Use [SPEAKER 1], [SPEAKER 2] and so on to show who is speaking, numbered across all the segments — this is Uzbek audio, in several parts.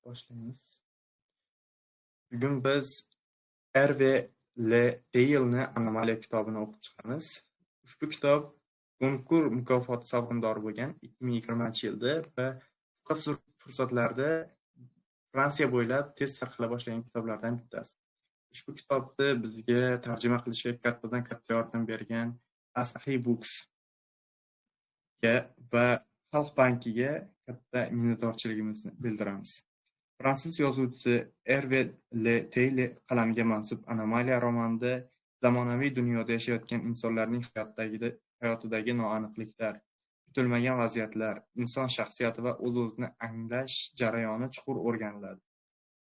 [SPEAKER 1] Boshlaymiz. Bugun biz Herve Le Taylni Anomaliya kitobini o'qib chiqamiz. Ushbu kitob Goncourt mukofoti sovrindori bo'lgan 2020-yilda va qisqa fursatlarda Fransiya bo'ylab tez tarqala boshlagan kitoblardan bittasi. Ushbu kitobni bizga tarjima qilishga kattadan katta yordam bergan Asahi Books va Xalq bankiga katta minnatdorchiligimizni bildiramiz. Fransuz yozuvchisi Hervé Le Tayle qalamiga mansub Anomaliya romanida zamonaviy dunyoda yashayotgan insonlarning hayotidagi noaniqliklar, kutilmagan vaziyatlar, inson shaxsiyati va o'z-o'zini anglash jarayoni chuqur o'rganiladi.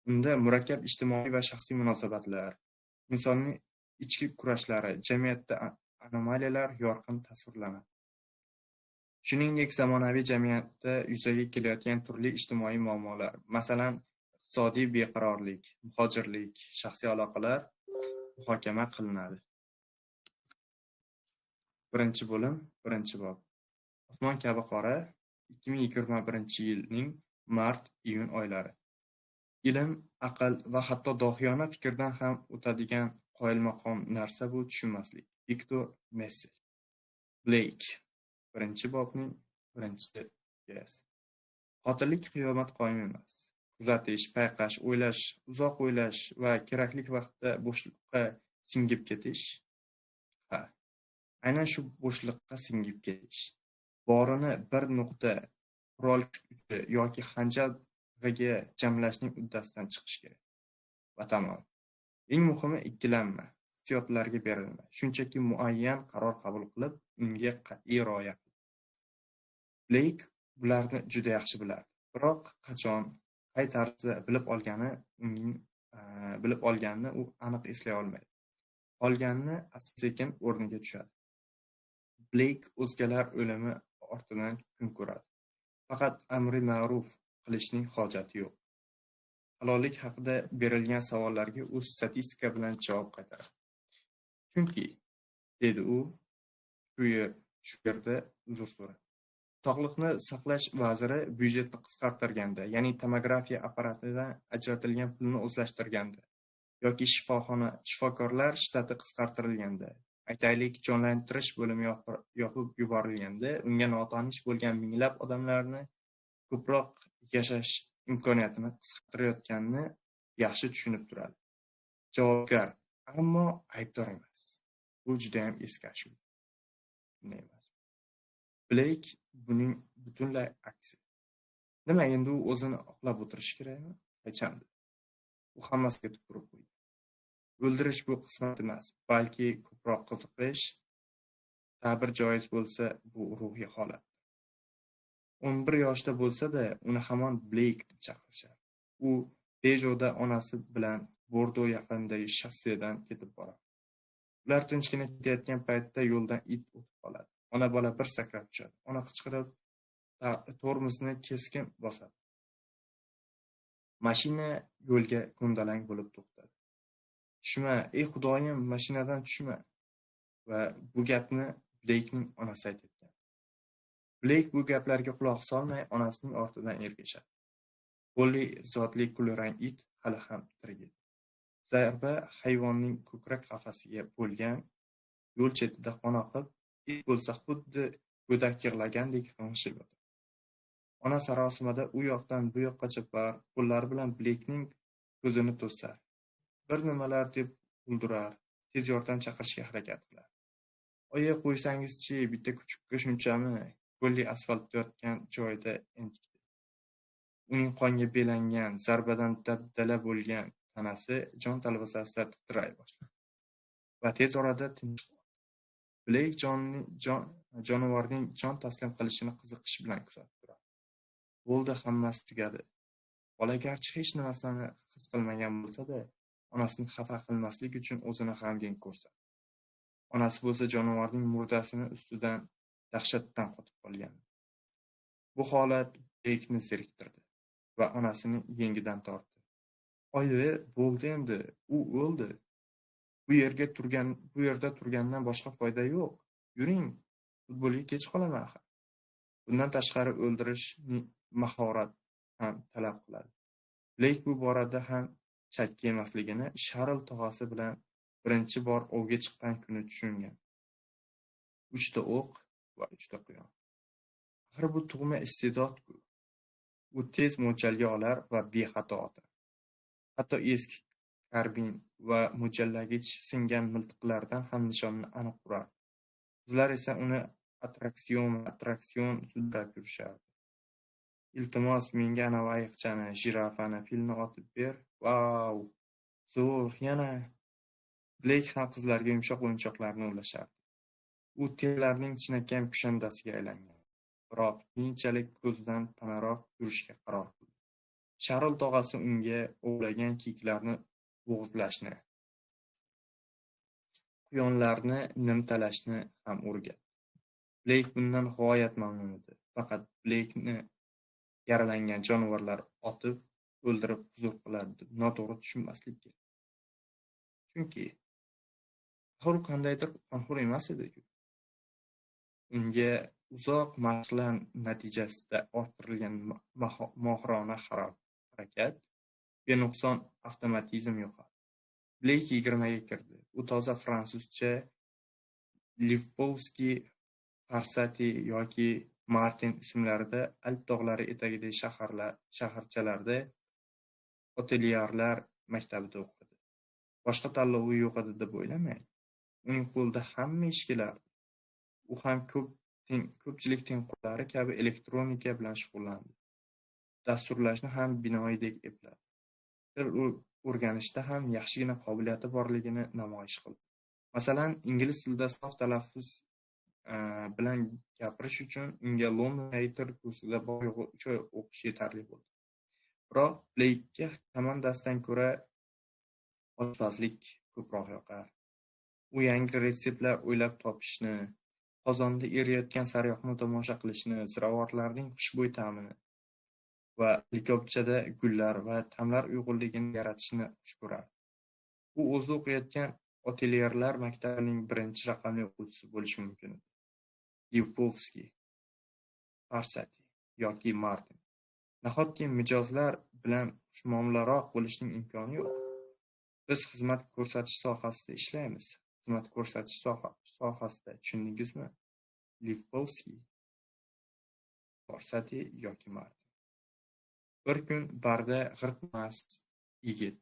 [SPEAKER 1] Unda murakkab ijtimoiy va shaxsiy munosabatlar, insonning ichki kurashlari, jamiyatda anomaliyalar yorqin tasvirlanadi. Shuningdek, zamonaviy jamiyatda yuzaga kelayotgan turli ijtimoiy muammolar, masalan, iqtisodiy beqarorlik, muhojirlik, shaxsiy aloqalar muhokama qilinadi. Birinchi bo'lim, birinchi bob. Osmon kabi qora, 2021-yilning mart-iyun oylari. Ilm, aql va hatto dohiyona fikrdan ham o'tadigan qoyilmaqom narsa bu tushunmaslik. Viktor Messel. Blake. Birinchi bobning birinchi hikoyasi. Qotillik qiyomat qoyim emas. Kuzatish, payqash, o'ylash, uzoq o'ylash va kerakli vaqtda bo'shliqqa singib ketish. Aynan shu bo'shliqqa singib ketish. Borini bir nuqta qurol kuchi yoki xanjarga jamlashning uddasidan chiqish kerak. Va tamom. Eng muhimi ikkilanma, hissiyotlarga berilma. Shunchaki muayyan qaror qabul qilib, unga qat'iy rioya qil. Blake bularni juda yaxshi bilardi. Biroq qachon, qay tarzda bilib olganini u aniq eslay olmaydi. Qolganini asta-sekin o'rniga tushadi. Blake o'zgalar o'limi ortidan kun ko'radi. Faqat amri ma'ruf qilishning hojati yo'q. Halollik haqida berilgan savollarga u statistika bilan javob qaytaradi. Chunki, dedi u, shu yerda uzr so'radi. Sog'liqni saqlash vaziri byudjetni qisqartirganda, ya'ni tomografiya apparatidan ajratilgan pulni o'zlashtirganda yoki shifokorlar shtati qisqartirilganda, aytaylik, jonlantirish bo'limi yopib yuborilganda, unga notanish bo'lgan minglab odamlarni ko'proq yashash imkoniyatini qisqartirayotganini yaxshi tushunib turadi. Javobgar, ammo aybdor emas. Bu juda ham eskashuv. Emas. Blake buning butunlay aksi. Nima endi u o'zini oqlab o'tirish kerakmi? Hecham. U hammasiga tupurib qo'ydi. O'ldirish bu qismat emas, balki ko'proq qiziqish, ta'bir joiz bo'lsa, bu ruhiy holat. 11 yoshda bo'lsa-da, uni hamon Blake deb chaqirishar. U Peugeot'da onasi bilan Bordo yaqinidagi shosseden ketib boradi. Ular tinchgina ketayotgan paytda yo'ldan it o'tib qoladi. Ona bola bir sakrab tushadi. Ona qichqirib tormozni keskin bosadi. Mashina yo'lga ko'ndalang bo'lib to'xtadi. Tushma, ey xudoyim, mashinadan tushma. Va bu gapni Blakening onasi aytgan. Blake bu gaplarga quloq solmay, onasining ortidan ergashadi. Polli zotli kulrang it hali ham tirik edi. Zarba hayvonning ko'krak qafasiga bo'lgan, yo'l chetida qoniqib, it bo'lsa xuddi go'dak yig'lagandek g'ingshib. Ona sarosimada u yoqdan bu yoqqa chopar, qo'llari bilan Blakening ko'zini to'sar. Bir nimalar deb g'uldirar, tez yordam chaqirishga harakat qilar. Oyi, qo'ysangiz-chi, bitta kuchukka shunchami? Polli asfaltda yotgan joyida entikdi. Uning qonga belangan, zarbadan dabdala bo'lgan tanasi jon talvasasida titray boshladi. Va tez orada tinch qoldi. Blake jonivorning jon taslim qilishini qiziqish bilan kuzatib turadi. Bo'ldi, hammasi tugadi. Bola garchi hech nimasini his qilmagan bo'lsa-da, onasini xafa qilmaslik uchun o'zini g'amgin ko'rsatdi. Onasi bo'lsa jonivorning murdasini ustidan dahshatdan qotib qolgan. Bu holat Blake'ni zeriktirdi va onasining yengidan tortdi. Oyi, bo'ldi endi, u o'ldi. Bu yerda turgandan boshqa foyda yo'q. Yuring, futbolga kech qolaman axir. Bundan tashqari o'ldirish mahorat ham talab qiladi. Bleyk bu borada ham chakki emasligini Sharl tog'asi bilan birinchi bor ovga chiqqan kuni tushungan. 3 ta o'q va 3 ta quyon. Axir bu tug'ma iste'dod-ku. U tez mo'ljalga olar va bexato otar. Hatto eski karbin va mo'ljallagich singan miltiqlardan ham nishonni aniq urardi. Qizlar esa uni attraksion sudrab yurishardi. Iltimos, menga anavi ayiqchani, jirafani, filni otib ber. Vau! Zo'r, yana. Bleyk ham qizlarga yumshoq o'yinchoqlarni ulashardi. U tellarning chinakam kushandasiga aylangan. Biroq keyinchalik ko'zdan panaroq yurishga qaror qildi. Sharl tog'asi unga ovlagan kiyiklarni bo'g'izlashni, quyonlarni nimtalashni ham o'rgatdi. Bleyk bundan g'oyat mamnun edi. Faqat Bleykni yaralangan jonivorlar otib, o'ldirib huzur qiladi deb noto'g'ri tushunmaslik kerak. Chunki axir u qandaydir qonxo'r emas edi-ku. Unga uzoq mashqlar natijasida orttirilgan mohirona harakat, benuqson avtomatizm yo'qoldi. Bleyk 20 ga kirdi. U toza fransuzcha Livpovskiy, Parsati yoki Martin ismlarida Alp tog'lari etagidagi shaharchalarda otelyerlar maktabida o'qidi. Boshqa tanlovi yo'q edi deb o'ylamang. Uning qo'lida hamma ish kelardi. U ham ko'pchilik tengqurlari kabi elektronika bilan shug'ullandi. Dasturlashni ham binoyidek epladi. Til o'rganishda ham yaxshigina qobiliyati borligini namoyish qildi. Masalan, ingliz tilida sof talaffuz bilan gapirish uchun unga London Theatre kursida bor-yo'g'i 3 oy o'qish yetarli bo'ldi. Biroq Bleykka komandasidan ko'ra oshpazlik ko'proq yoqar. U yangi retseptlar o'ylab topishni, qozonda eriyotgan sariyog'ni tomosha qilishni, ziravorlarning xushbo'y ta'mini va likopchada gullar va ta'mlar uyg'unligini yaratishni xush ko'rardi. U o'zi o'qiyotgan otelyerlar maktabining birinchi raqamli o'quvchisi bo'lishi mumkin edi. Livpovskiy, Parsati yoki Martin. Nahotki mijozlar bilan xushmuomalaroq bo'lishning imkoni yo'q? Biz xizmat ko'rsatish sohasida ishlaymiz. Xizmat ko'rsatish sohasida, tushundingizmi? Livpovskiy, Parsati yoki Martin. Bir kun barda g'irqmas yigit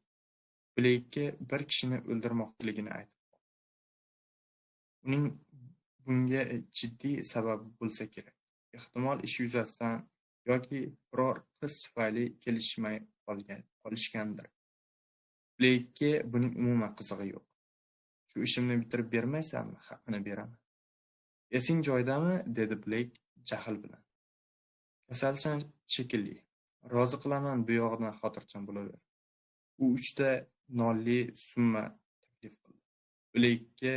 [SPEAKER 1] Bleykka bir kishini o'ldirmoqchiligini aytib qoldi. Uning bunga jiddiy sababi bo'lsa kerak. Ehtimol ish yuzasidan yoki biror qiz tufayli kelishmay qolishgandir. Bleykka buning umuman qizig'i yo'q. Shu ishimni bitirib bermaysanmi? Haqini beraman. Esing joyidami? Dedi Bleyk jahl bilan. Kasalsan shekilli. Rozi qilaman, bu yog'idan xotirjam bo'laver. U 3 ta nolli summa taklif qildi. Bleykka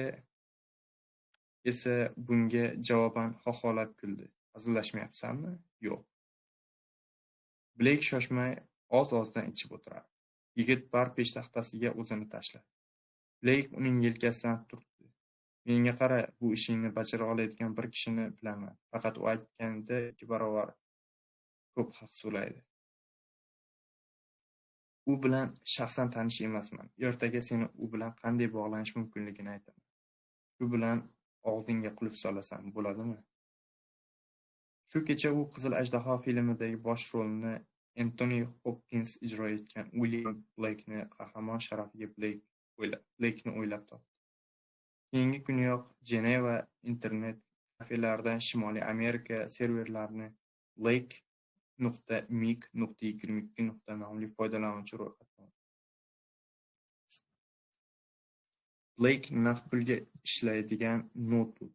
[SPEAKER 1] esa bunga javoban xoxolab kuldi. Hazillashmayapsanmi? Yo'q. Bleyk shoshmay oz-ozdan ichib o'tirardi. Yigit bar peshtaxtasiga o'zini tashladi. Bleyk uning yelkasidan turtdi. Menga qara, bu ishingni bajara oladigan bir kishini bilaman. Faqat u aytganda 2 barobar ko'p haq so'raydi. U bilan shaxsan tanish emasman. Ertaga seni u bilan qanday bog'lanish mumkinligini aytaman. Shu bilan og'zingga qulf solasan, bo'ladimi? Shu kecha u Qizil ajdaho filmidagi bosh rolni Anthony Hopkins ijro etgan William Blake'ni qahramon sharafiga Blake'ni o'ylab topdi. Keyingi kuniyoq Jeneva internet kafelaridan Shimoliy Amerika serverlarini Blake.mig.22 nomli foydalanuvchi ro'yxatga oldi. Blake naqd pulga ishlaydigan noutbuk,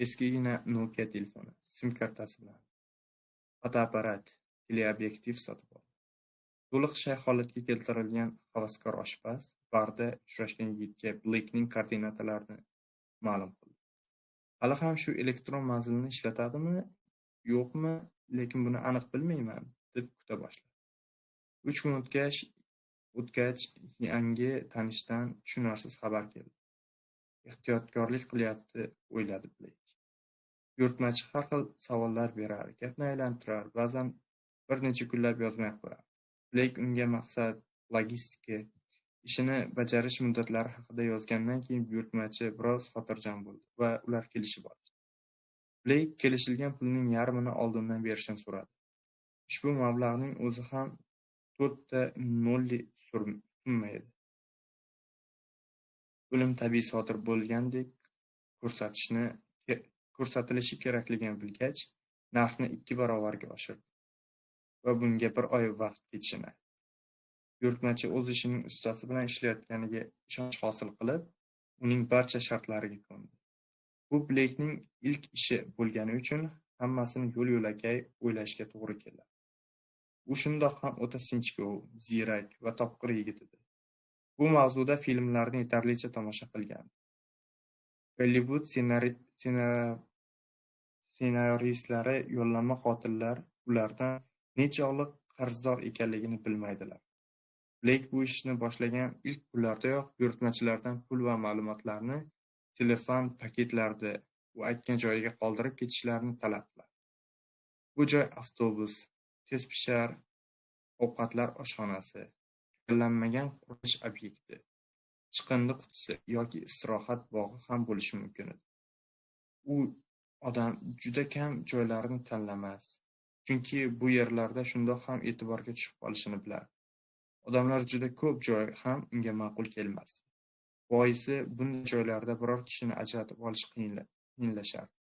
[SPEAKER 1] eskigina Nokia telefoni, sim kartasi bilan fotoapparat, teleobyektiv sotib oldi. To'liq shay holatga keltirilgan havaskor oshpaz barda uchrashgan yigitga Blake'ning koordinatalarini ma'lum qildi. Hali ham shu elektron manzilni ishlatadimi, yo'qmi, lekin buni aniq bilmayman, deb kuta boshladi. 3 kun o'tgach yangi tanishdan tushunarsiz xabar keldi. Ehtiyotkorlik qilyapti, o'yladi Blake. Buyurtmachi har xil savollar berar, gapni aylantirar, ba'zan bir necha kunlab yozmay qo'yadi. Bleyk unga maqsad, logistika, ishini bajarish muddatlari haqida yozgandan keyin buyurtmachi biroz xotirjam bo'ldi va ular kelishib oldi. Bleyk kelishilgan pulning yarmini oldindan berishini so'radi. Ushbu mablag'ning o'zi ham 4 ta nolli summa edi. O'lim tabiiy sodir bo'lgandek ko'rsatilishi kerakligini bilgach, narxni 2 barobarga oshirdi va bunga 1 oy vaqt ketishini aytdi. Buyurtmachi o'z ishining ustasi bilan ishlayotganiga ishonch hosil qilib, uning barcha shartlariga ko'ndi. Bu Bleykning ilk ishi bo'lgani uchun hammasini yo'l-yo'lakay o'ylashga to'g'ri keldi. U shundoq ham o'ta sinchkov, ziyrak va topqir yigit edi. Bu mavzuda filmlarni yetarlicha tomosha qilgandi. Gollivud ssenaristlari yollanma qotillar ulardan nechog'lik qarzdor ekanligini bilmaydilar. Bleyk bu ishni boshlagan ilk kunlardayoq buyurtmachilardan pul va ma'lumotlarni telefon paketlarida u aytgan joyiga qoldirib ketishlarini talab qiladi. Bu joy avtobus, tezpishar ovqatlar oshxonasi, tanlanmagan qurilish obyekti, chiqindi qutisi yoki istirohat bog'i ham bo'lishi mumkin edi. U odam juda kam joylarni tanlamas, chunki bu yerlarda shundoq ham e'tiborga tushib qolishini bilardi. Odamlar juda ko'p joy ham unga ma'qul kelmasdi. Boisi bunday joylarda biror kishini ajratib olish qiyinlashardi.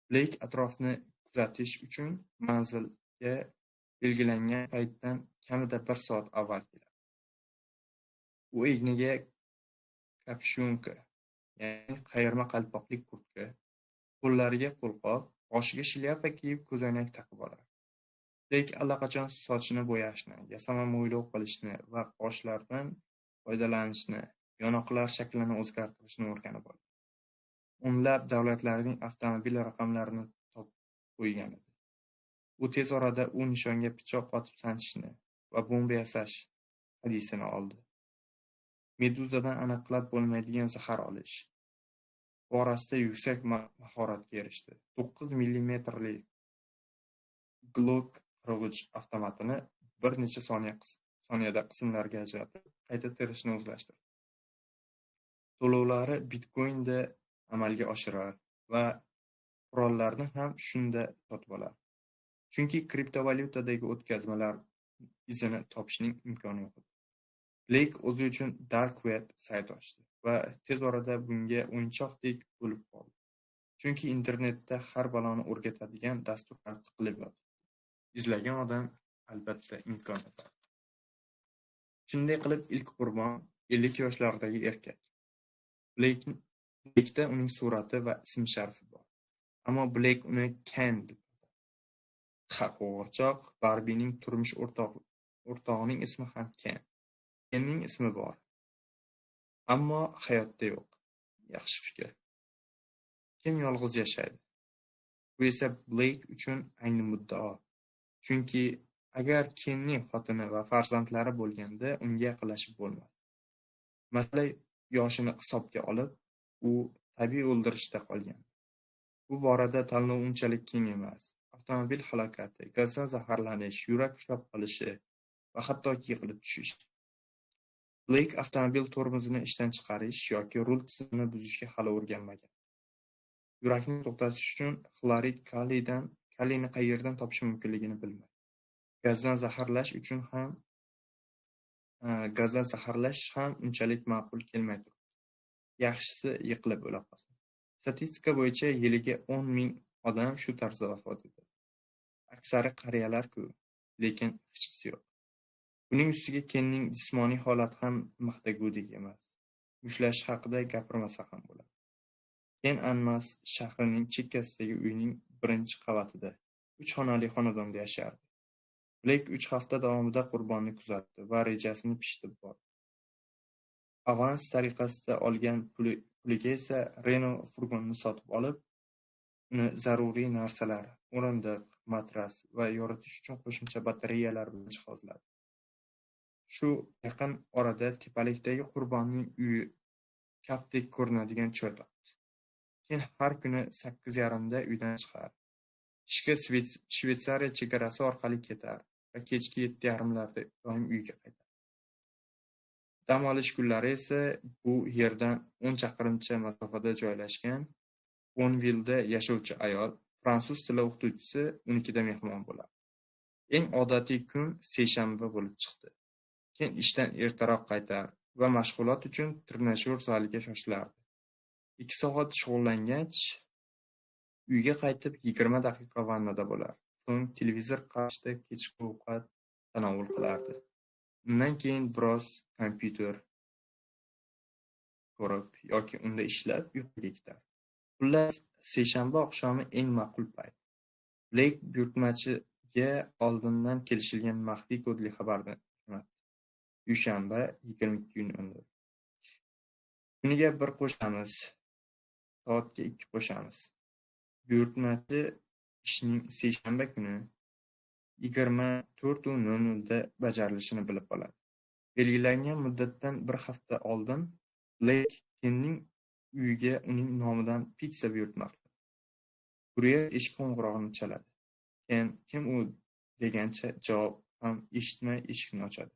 [SPEAKER 1] Bleyk atrofni kuzatish uchun manzilga belgilangan paytdan kamida 1 soat avval keladi. U egniga kapshunka, ya'ni qayirma qalpoqli kurtka, qo'llariga qo'lqop, boshiga shlyapa kiyib ko'zoynak taqib oladi. Bleyk allaqachon sochini bo'yashni, yasama mo'ylov qilishni va qoshlardan foydalanishni, yonoqlar shaklini o'zgartirishni o'rganib olgan. O'nlab davlatlarning avtomobil raqamlarini topib qo'ygan edi. U tez orada u nishonga pichoq otib sanchishni va bomba yasash hadisini oldi. Meduzadan aniqlab bo'lmaydigan zahar olish borasida yuksak mahoratga erishdi. 9 millimetrli Glock qirg'ich avtomatini bir necha soniyada qismlarga ajratib, qayta terishni o'zlashtirdi. To'lovlari bitcoinda amalga oshirar va qurollarni ham shunda sotib olar. Chunki kriptovalyutadagi o'tkazmalar izini topishning imkoni yo'q edi. Bleyk o'zi uchun dark web sayt ochdi va tez orada bunga o'yinchoqdek bo'lib qoldi. Chunki internetda har baloni o'rgatadigan dasturlar tiqilib yotibdi. Izlagan odam albatta imkon topadi. Shunday qilib ilk qurbon 50 yoshlardagi erkak. Bleykda uning surati va ism-sharifi bor. Ammo Bleyk uni Ken deb qo'g'irchoq Barbining turmush o'rtog'ining ismi ham Ken. Kenning ismi bor, ammo hayotda yo'q. Yaxshi fikr. Ken yolg'iz yashaydi. Bu esa Bleyk uchun ayni muddao. Chunki agar Kenning xotini va farzandlari bo'lganda unga yaqinlashib bo'lmadi. Masala yoshini hisobga olib, u tabiiy o'ldirishda qolgan. Bu borada tanlov unchalik keng emas. Avtomobil halokati, gazdan zaharlanish, yurak ushlab qolishi va hattoki yiqilib tushish. Bleyk avtomobil tormozini ishdan chiqarish yoki rul tizimini buzishga hali o'rganmagan. Yurakni to'xtatish uchun xlorid kaliyni qayerdan topish mumkinligini bilmaydi. Gazdan zaharlash ham unchalik ma'qul kelmay turibdi. Yaxshisi yiqilib o'la qolsin. Statistika bo'yicha yiliga 10,000 odam shu tarzda vafot etadi. Aksari qariyalar-ku, lekin hechqisi yo'q. Buning ustiga Kenning jismoniy holati ham maqtagudek emas. Mushlash haqida gapirmasa ham bo'ladi. Ken Anmas shahrining chekkasidagi uyning 1-qavatida 3 xonali xonadonda yashardi. Bleyk 3 hafta davomida qurbonni kuzatdi va rejasini pishitib bordi. Avans tariqasida olgan puliga esa Renault furgonni sotib olib, uni zaruriy narsalar, o'rindiq, matras va yoritish uchun qo'shimcha batareyalar bilan jihozladi. Shu yaqin orada tepalikdagi qurbonning uyi kaftdek ko'rinadigan joy topdi. Keyin har kuni 8:30 da uydan chiqar. Ishga Shveysariya chegarasi orqali ketar va kechki 7:30larda doim uyga qaytadi. Dam olish kunlari esa bu yerdan 10 chaqirimcha masofada joylashgan Bonvilda yashovchi ayol, fransuz tili o'qituvchisi unikida mehmon bo'ladi. Eng odatiy kun seshanba bo'lib chiqdi. Keyin ishdan ertaroq qaytar va mashg'ulot uchun trenajyor zaliga shoshilardi. 2 soat shug'ullangach, uyga qaytib 20 daqiqa vannada bo'lar. So'ng televizor qarshida kechki ovqat tanovul qilardi. Undan keyin biroz kompyuter ko'rib yoki unda ishlab uyquga ketar. Xullas, seshanba oqshomi eng ma'qul payt. Bleyk buyurtmachiga oldindan kelishilgan maxfiy kodli xabarni jo'natdi. Dushanba 22:00. Kuniga 1 qo'shamiz, soatga 2 qo'shamiz. Buyurtmachi ishning seshanba kuni 24:00 da bajarilishini bilib oladi. Belgilangan muddatdan bir hafta oldin Bleyk Kenning uyiga uning nomidan pitsa buyurtmoqda. Kuryer eshik qo'ng'irog'ini chaladi. Ken "Kim u?" degancha javob ham eshitmay eshikni ochadi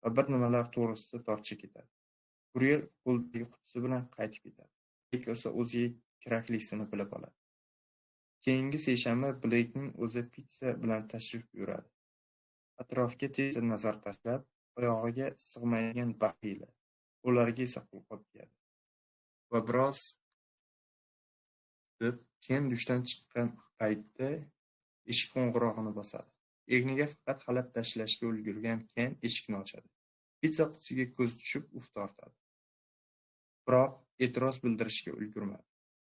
[SPEAKER 1] va bir nimalar to'g'risida tortishga ketadi. Kuryer qo'lidagi qutisi bilan qaytib ketadi. Bleyk esa o'ziga keraklisini bilib oladi. Keyingi seshanba Bleykning o'zi pitsa bilan tashrif buyuradi. Atrofga tezda nazar tashlab, oyog'iga sig'maydigan baxila, qo'llariga esa qo'lqop kiyadi. Va biroz kutib, Ken dushdan chiqqan paytda eshik qo'ng'irog'ini bosadi. Egniga faqat xalat tashlashga ulgurgan Ken eshikni ochadi. Pitsa qutisiga ko'z tushib uf tortadi. Biroq e'tiroz bildirishga ulgurmadi.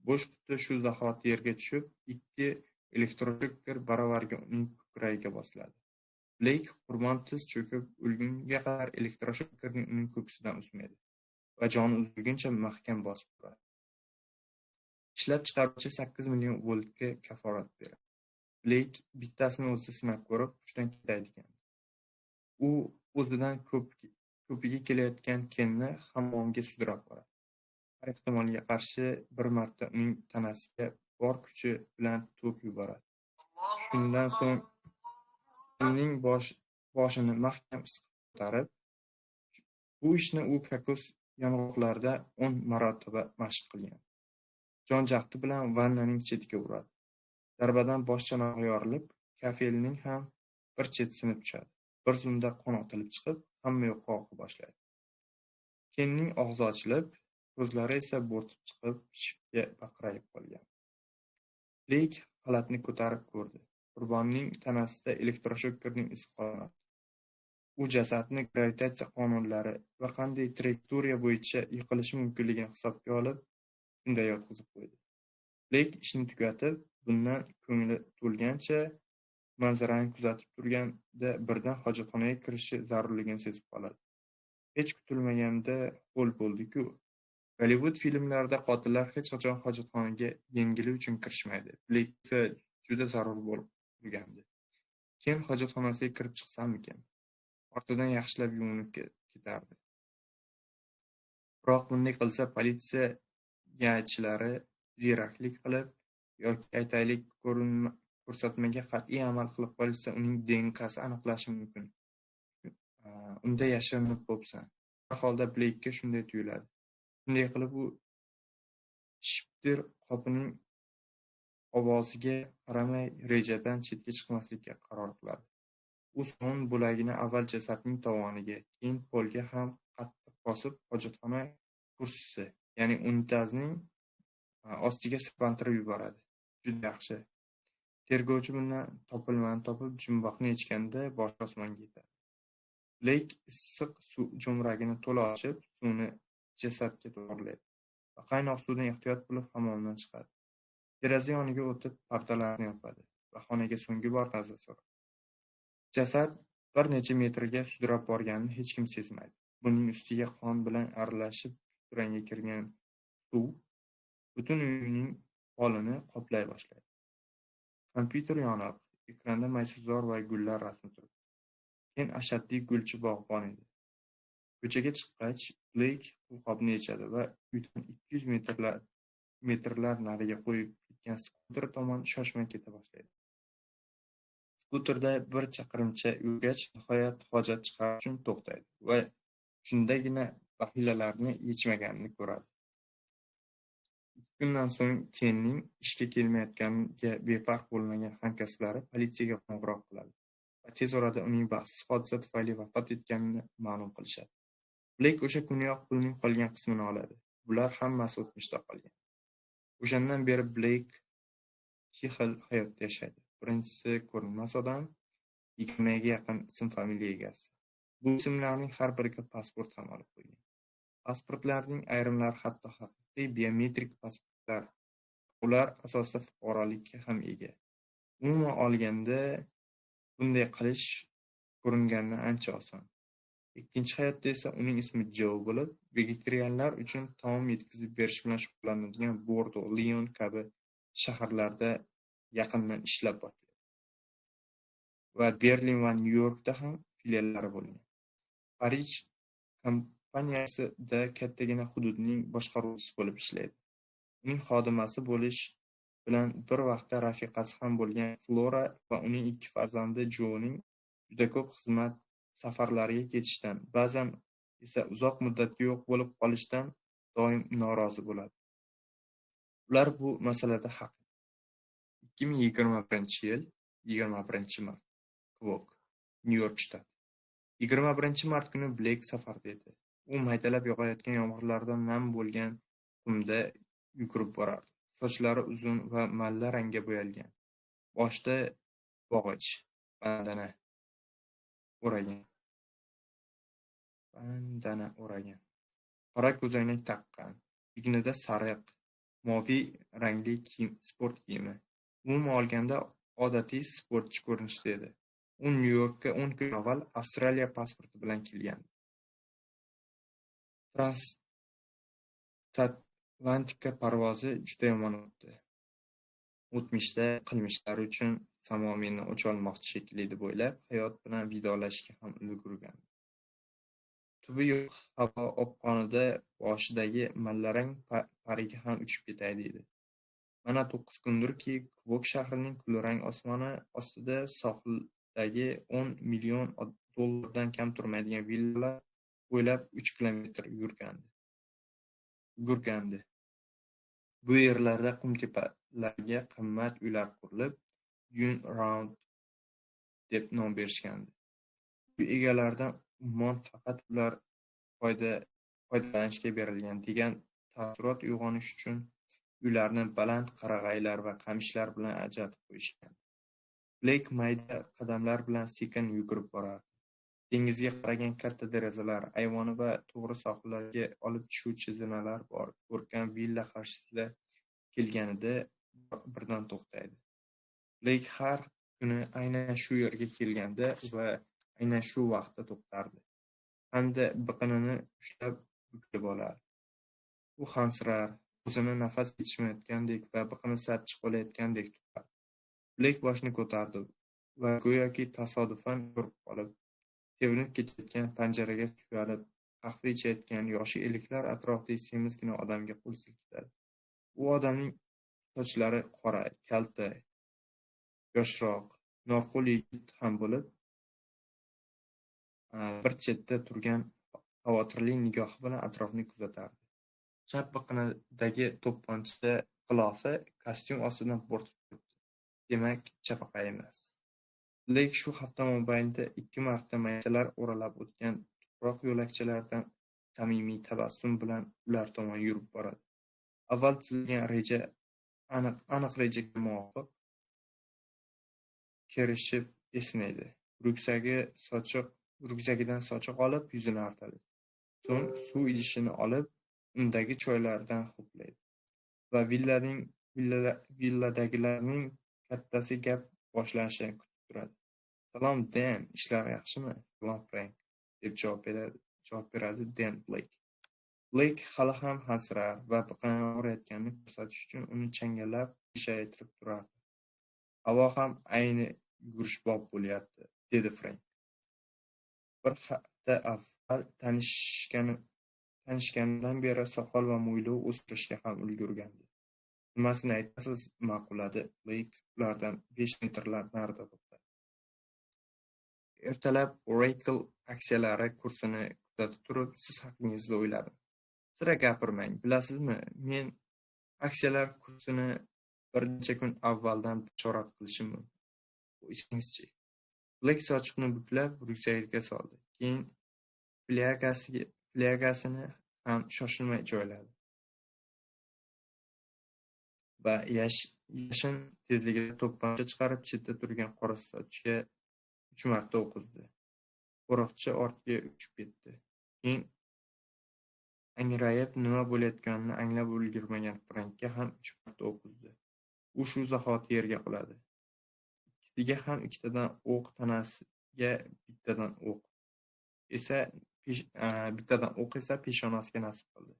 [SPEAKER 1] Bo'sh quti shu zahoti yerga tushib, 2 elektroshoker baravariga uning ko'kragiga bosiladi. Bleyk qurbon tiz cho'kib o'lgunga qadar elektroshokerning uning ko'ksidan uzmaydi va joni uzilguncha mahkam bosib turadi. Ishlab chiqaruvchi 8 million voltga kafolat beradi. Bleyk bittasini o'zi sinab ko'rib, hushdan ketadigan. U o'zidan ko'piga kelayotgan Kenni hammomga sudrab boradi. Har ehtimolga qarshi bir marta uning tanasiga bor kuchi bilan tok yuboradi. Shundan so'ng uning boshini mahkam siqib ko'tarib, bu ishni u kokos yong'oqlarda 10 marotaba mashq qilgan. Jon jahdi bilan vannaning chetiga uradi. Zarbadan bosh chanog'i yorilib, kafelning ham bir cheti sinib tushadi. Bir zumda qon otilib chiqib, hamma yoqqa oqa boshlaydi. Kenning og'zi ochilib, ko'zlari esa bo'rtib chiqib, shiftga baqrayib qolgan. Bleyk xalatni ko'tarib ko'rdi. Qurbonning tanasida elektroshokerning izi qolmadi. U jasadni gravitatsiya qonunlari va qanday trayektoriya bo'yicha yiqilishi mumkinligini hisobga olib, shunday yotqizib qo'ydi. Bleyk ishni tugatib, bundan ko'ngli to'lgancha manzarani kuzatib turganda birdan hojatxonaga kirishi zarurligini sezib qoladi. Hech kutilmaganda qo'l bo'ldi-ku. Gollivud filmlarida qotillar hech qachon hojatxonaga yengili uchun kirishmaydi. Bleyk esa juda zarur bo'lib turgandi. Ken hojatxonasiga kirib chiqsamikin? Ortidan yaxshilab yuvinib ketardi. Biroq bunday qilsa politsiyachilari ziyraklik qilib yoki aytaylik ko'rsatmaga qat'iy amal qilib qolsa, uning DNKsi aniqlashi mumkin. Unda yashirinib bo'psan. Har holda Bleykka shunday tuyuladi. Shunday qilib u shifter qopining ovoziga qaramay rejadan chetga chiqmaslikka qaror qiladi. U so'ng bo'lagini avval jasadning tovoniga, keyin polga ham qattiq bosib, hojatxona kursisi, ya'ni unitazning ostiga sirpantirib yuboradi. Juda yaxshi. Tergovchi bundan topilmani topib, jumboqni yechganda boshi osmonga yetadi. Bleyk issiq suv jo'mragini to'la ochib, suvni jasadga to'g'rilaydi va qaynoq suvdan ehtiyot bo'lib hammomdan chiqadi. Deraza yoniga o'tib, pardalarni yopadi va xonaga so'nggi bor nazar soladi. Jasad bir necha metrga sudrab borganini hech kim sezmaydi. Buning ustiga qon bilan aralashib rangga kirgan suv butun uyning polini qoplay boshlaydi. Kompyuter yoniq, ekranda maysazor va gullar rasmi turibdi. Ken ashaddiy gulchi bog'bon edi. Ko'chaga chiqqach, Bleyk qo'lqopni yechadi va uydan 200 metrlar nariga qo'yib ketgan skuter tomon shoshmay keta boshlaydi. Skuterda bir chaqirimcha yurgach, nihoyat hojat chiqarish uchun to'xtaydi va shundagina vahilalarni yechmaganini ko'radi. 2 kundan so'ng Kenning ishga kelmayotganiga befarq bo'lmagan hamkasblari politsiyaga qo'ng'iroq qiladi va tez orada uning baxtsiz hodisa tufayli vafot etganini ma'lum qilishadi. Bleyk o'sha kuniyoq pulning qolgan qismini oladi. Bular hammasi o'tmishda qolgan. O'shandan beri Bleyk 2 xil hayotda yashaydi. Birinchisi ko'rinmas odam, 20 ga yaqin ism-familiya egasi. Bu ismlarning har biriga pasport ham olib qo'ygan. Pasportlarning ayrimlari hatto haqiqiy biometrik pasportlar. Ular asosida fuqarolikka ham ega. Umuman olganda, bunday qilish ko'ringandan ancha oson. Ikkinchi hayotda esa uning ismi Jo bo'lib, vegetarianlar uchun taom yetkazib berish bilan shug'ullanadigan Bordo, Lion kabi shaharlarda yaqindan ishlab boshlaydi. Va Berlin va Nyu-Yorkda ham filiallari bo'lgan. Parij kompaniyasida kattagina hududning boshqaruvchisi bo'lib ishlaydi. Uning xodimasi bo'lish bilan bir vaqtda rafiqasi ham bo'lgan Flora va uning 2 farzandi Joning juda ko'p xizmat safarlariga ketishdan, ba'zan esa uzoq muddatga yo'q bo'lib qolishdan doim norozi bo'ladi. Ular bu masalada haq. 2021-yil 21-mart. Kvok, Nyu-York shtati. 21-mart kuni Bleyk safarda edi. U maydalab yog'ayotgan yomg'irlardan nam bo'lgan qumda yugurib borardi. Sochlari uzun va malla rangga bo'yalgan. Boshida bog'ich, bandana o'ragan. Qora ko'zoynak taqqan. Egnida sariq, moviy rangli sport kiyimi. Umuman olganda odatiy sportchi ko'rinishda edi. U Nyu-Yorkka 10 kun avval Avstraliya pasporti bilan kelgandi. Transatlantika parvozi juda yomon o'tdi. O'tmishda qilmishlari uchun samo meni o'cholmoqchi shekilli deb o'ylab, hayot bilan vidolashishga ham ulgurgan. Tubi yo'q havo opqonida boshidagi mallarang pariga ham uchib ketay deydi. Mana 9 kundirki, Kvok shahrining kulrang osmoni ostida sohildagi 10 million dollardan kam turmaydigan villalar bo'ylab 3 kilometr yugurgandi. Bu yerlarda qum tepalarga qimmat uylar qurilib, Dune Round deb nom berishgandi. Uy egalaridan umuman faqat ular foydalanishga berilgan degan taassurot uyg'onish uchun uylarni baland qarag'aylar va qamishlar bilan ajratib qo'yishgan. Bleyk mayda qadamlar bilan sekin yugurib borardi. Dengizga qaragan katta derazalar, ayvoni va to'g'ri sohillarga olib tushuvchi zinalar bor ko'rkam villa qarshisida kelganida birdan to'xtaydi. Bleyk har kuni aynan shu yerga kelganda va aynan shu vaqtda to'xtardi. Hamda biqinini ushlab bukib olardi. U hansirar, o'zini nafas yetishmayotgandek va biqini sapchib qolayotgandek tutardi. Bleyk boshini ko'tardi va go'yoki tasodifan ko'rib qolib, sevinib ketayotgan panjaraga suyanib, qahva ichayotgan yoshi elliklar atrofidagi semizgina odamga qo'l silkitadi. U odamning sochlari qora, kalta, yoshroq, norqo'l yigit ham bo'lib, bir chetda turgan xavotirli nigohi bilan atrofni kuzatardi. Chap biqinidagi to'pponcha qilofi kostyum ostidan bo'rtib turibdi. Demak, chapaqay emas. Bleyk shu hafta mobaynida 2 marta maysalar o'ralab o'tgan tuproq yo'lakchalardan samimiy tabassum bilan ular tomon yurib boradi. Avval tuzilgan reja aniq rejaga muvofiq kerishib esnaydi. Ryukzagidan sochiq olib, yuzini artadi. So'ng suv idishini olib, undagi choylardan ho'playdi va villadagilarning kattasi gap boshlanishini kutib turadi. "Salom, Dan, ishlar yaxshimi?" "Salom, Frank", deb javob beradi Dan Bleyk. Bleyk hali ham hansirar va biqinini og'riyotganini ko'rsatish uchun uni changallab, qiyshaytirib turardi. "Havo ham ayni yugurishbop bo'lyapti", dedi Frank. Bir hafta avval tanishganidan beri soqol va mo'ylov o'stirishga ham ulgurgandi. "Nimasini aytasiz", ma'qulladi Bleyk ulardan 5 metrlar narida to'xtab. Ertalab Oracle aksiyalari kursini kuzatib turib, siz haqingizda o'yladim. Sira gapirmang, bilasizmi, men aksiyalar kursini bir necha kun avvaldan bashorat qilishim mumkin. Qo'ysangizchi. Blake sochiqni buklab, ryukzagiga soldi. Keyin flyagasini ham shoshilmay joyladi va yashin tezligida to'pponcha chiqarib, chetda turgan qora sochga 3 marta o'q uzdi. Qo'riqchi ortga uchib ketdi. Keyin angrayib, nima bo'layotganini anglab ulgurmagan Frankka ham 3 marta o'q uzdi. U shu zahoti yerga quladi. Ikkisiga ham ikkitadan o'q, tanasiga bittadan o'q esa peshonasiga nasib qildi.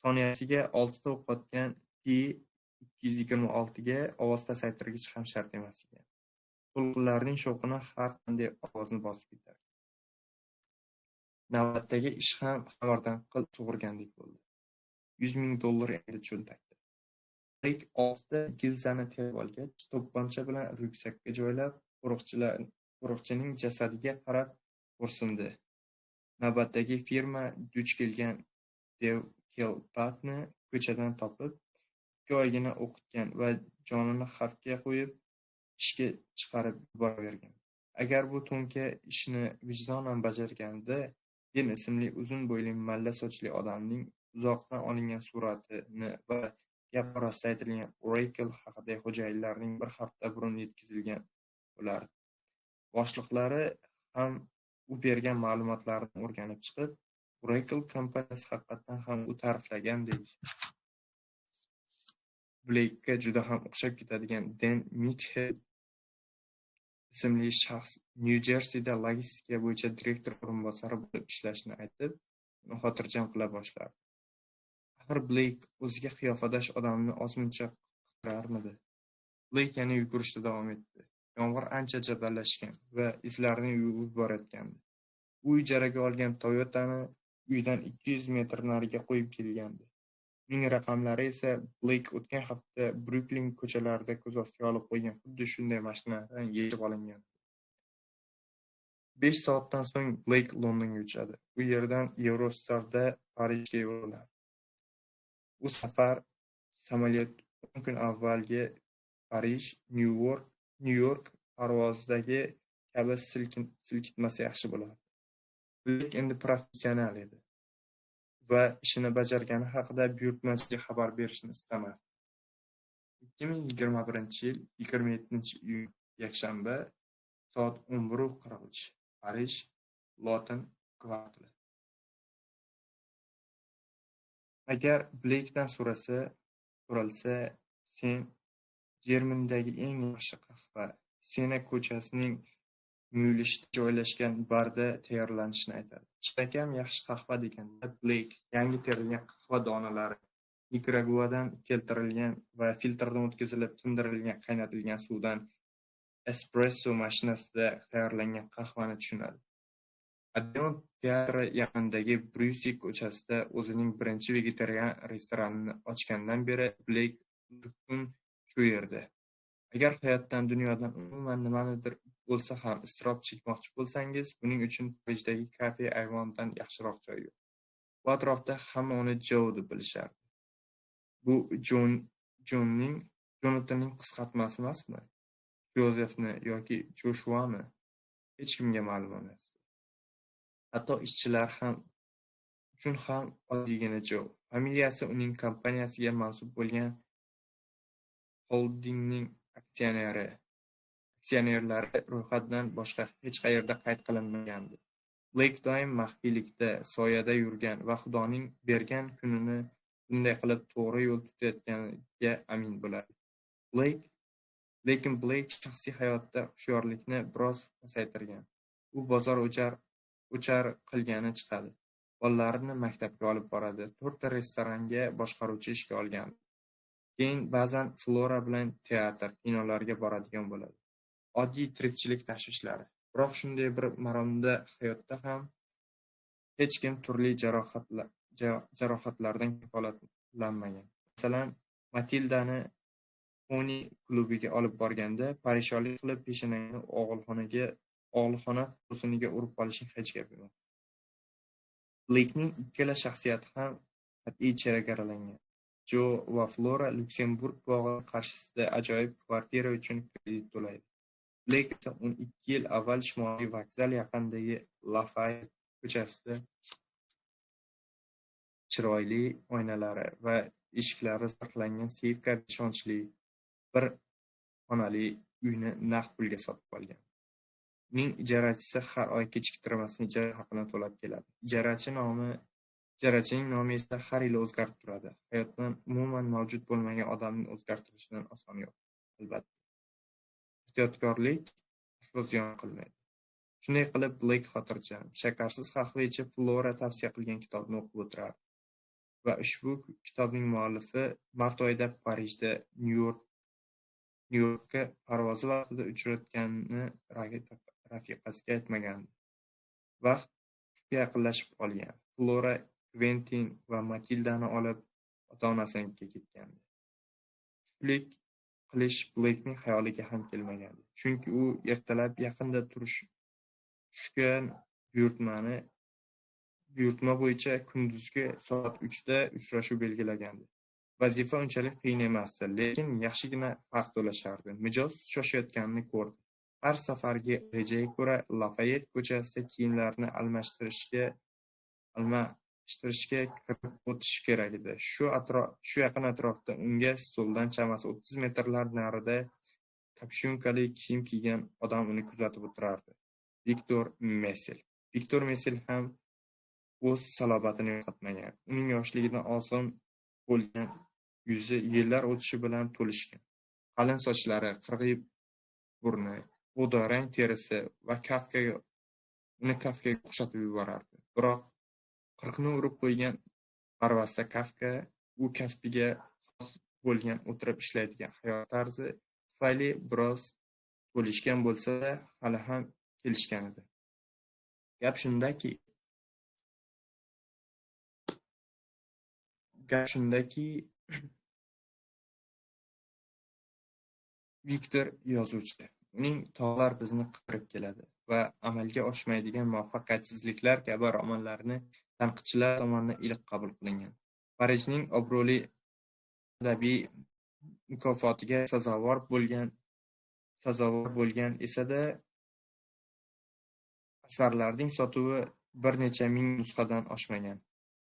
[SPEAKER 1] Soniyasiga 6 ta o'q otgan P-226 ga ovoz pasaytirgich ham shart emas ekan. To'lqinlarning shovqini har qanday ovozni bosib ketar. Navbatdagi ish ham xamirdan qil sug'urgandek bo'ldi. $100,000 endi cho'ntakda. Blake 6 ta gilzani terib olgach, to'pponcha bilan ryuksakka joylab, qo'riqchining jasadiga qarab xo'rsindi. Navbatdagi firma duch kelgan Dev Kelpatni ko'chadan topib, 2 oygina o'qitgan va jonini xavfga qo'yib, ishga chiqarib yuboravergan. Agar bu to'nka ishni vijdonan bajarganida, Den ismli uzun bo'yli malla sochli odamning uzoqdan olingan suratini va gap orasida aytilgan Oracle haqidagi xo'jayinlarning bir hafta burun yetkazilgan bo'lardi. Boshliqlari ham u bergan ma'lumotlarni o'rganib chiqib, Oracle kompaniyasi haqiqatan ham u ta'riflagandek Blake'ga juda ham o'xshab ketadigan Dan Mitchell ismli shaxs Nyu-Jersida logistika bo'yicha direktor o'rinbosari bo'lib ishlashini aytib, uni xotirjam qila boshladi. Axir Blake o'ziga qiyofadosh odamni ozmuncha qidirarmidi? Blake yana yugurishda davom etdi. Yomg'ir ancha jadallashgan va izlarini yuvib borayotgandi. U ijaraga olgan Toyota'ni uydan 200 metr nariga qo'yib kelgandi. Uning raqamlari esa Blake o'tgan hafta Bruklin ko'chalarida ko'z ostiga olib qo'ygan xuddi shunday mashinadan yechib olingan. 5 soatdan so'ng Blake Londonga uchadi. U yerdan Eurostarda Parijga yo'l oladi. Bu safar samolyot 10 kun avvalgi Parij-Nyu York parvozidagi kabi silkitmasa yaxshi bo'lardi. Blake endi professional edi va ishini bajargani haqida buyurtmachiga xabar berishni istamadi. 2021-yil 27-iyun yakshanba soat 11:43 Parij, Lotin kvartali. Agar Blake'dan so'ralsa, sen Jermandagi eng yaxshi qahva Sena ko'chasining Myulishda joylashgan barda tayyorlanishini aytadi. Chinakam yaxshi qahva deganda Blake yangi terilgan qahva donalari Nikaraguadan keltirilgan va filtrdan o'tkazilib, tindirilgan qaynatilgan suvdan espresso mashinasida tayyorlangan qahvani tushunadi. Odeon teatri yaqinidagi Bryussel ko'chasida o'zining birinchi vegetarian restoranini ochgandan beri Blake bir kun shu yerda. Agar hayotdan, dunyodan umuman nimanidir bo'lsa ham iztirob chekmoqchi bo'lsangiz, buning uchun Parijdagi kafe ayvonidan yaxshiroq joy yo'q. Bu atrofda hamma uni Joe deb bilishardi. Bu Jonathanning qisqartmasi emasmi? Jozefmi yoki Joshuami? Hech kimga ma'lum emas. Hatto ishchilar uchun ham oddiygina Joe. Familiyasi uning kompaniyasiga mansub bo'lgan holdingning aksionerlari ro'yxatidan boshqa hech qayerda qayd qilinmagandi. Blake doim maxfiylikda, soyada yurgan va Xudoning bergan kunini bunday qilib to'g'ri yo'l tutayotganiga amin bo'ladi. Lekin Blake shaxsiy hayotda hushyorlikni biroz pasaytirgan. U bozor o'char qilgani chiqadi. Bolalarini maktabga olib boradi. 4 ta restoranga boshqaruvchi ishga olgan. Keyin ba'zan Flora bilan teatr, kinolarga boradigan bo'ladi. Oddiy tirikchilik tashvishlari. Biroq shunday bir maromda hayotda ham hech kim turli jarohatlardan kafolatlanmagan. Masalan, Matildani poni klubiga olib borganda parishonlik qilib peshonangni og'ilxonaga og'ilxona to'siniga urib qolishing hech gap emas. Bleykning ikkala shaxsiyati ham qat'iy chegaralangan. Jo va Flora Lyuksemburg bog'i qarshisida ajoyib kvartira uchun kredit to'laydi. Bleyk esa 12 yil avval Shimoliy vokzal yaqinidagi Lafayette ko'chasida chiroyli oynalari va eshiklari zirhlangan seyf kabi ishonchli bir xonali uyni naqd pulga sotib olgan. Uning ijarachisi har oy kechiktirmasdan ijara haqini to'lab keladi. Ijarachining nomi esa har yili o'zgarib turadi. Hayotdan umuman mavjud bo'lmagan odamning o'zgartirishidan oson yo'q, albatta. Ehtiyotkorlik aslo ziyon qilmaydi. Shunday qilib, Bleyk xotirjam, shakarsiz qahva ichib Flora tavsiya qilgan kitobni o'qib o'tirardi. Va ushbu kitobning muallifi mart oyida Parijda Nyu-Yorkka parvozi vaqtida uchratganini rafiqasiga aytmagandi. Vaqt shunga yaqinlashib qolgan. Flora Kventin va Matildani olib ota-onasinikiga ketgandi. Tushlik qilish Bleykning xayoliga ham kelmagandi. Chunki u ertalab yaqinda tushgan buyurtma bo'yicha kunduzgi soat 3 da uchrashuv belgilagandi. Vazifa unchalik qiyin emasdi, lekin yaxshigina haq to'lashardi. Mijoz shoshayotganini ko'rdi. Har safargi rejaga ko'ra Lafayette ko'chasida kiyimlarni almashtirishga kirib o'tish kerak edi. Shu yaqin atrofda unga stoldan chamasi 30 metrlar narida kapshunkali kiyim kiygan odam uni kuzatib o'tirardi. Viktor Messel ham o'z salobatini yo'qotmagan. Uning yoshligidan oson bo'lgan yuzi yillar o'tishi bilan to'lishgan. Qalin sochlari, qirg'iy burni, bug'doyrang terisi va uni Kafkaga o'xshatib yuborardi. Biroq 40 ni urib qo'ygan barvasta Kafka u kasbiga xos bo'lgan o'tirib ishlaydigan hayot tarzi tufayli biroz to'lishgan bo'lsa-da, hali ham kelishgan edi. Gap shundaki, Viktor yozuvchi. Uning tog'lar bizni qirib keladi va amalga oshmaydigan muvaffaqiyatsizliklar kabi romanlarini tanqidchilar tomonidan iliq qabul qilingan. Parijning obro'li adabiy mukofotiga sazovor bo'lgan esa-da, asarlarning sotuvi bir necha ming nusxadan oshmagan.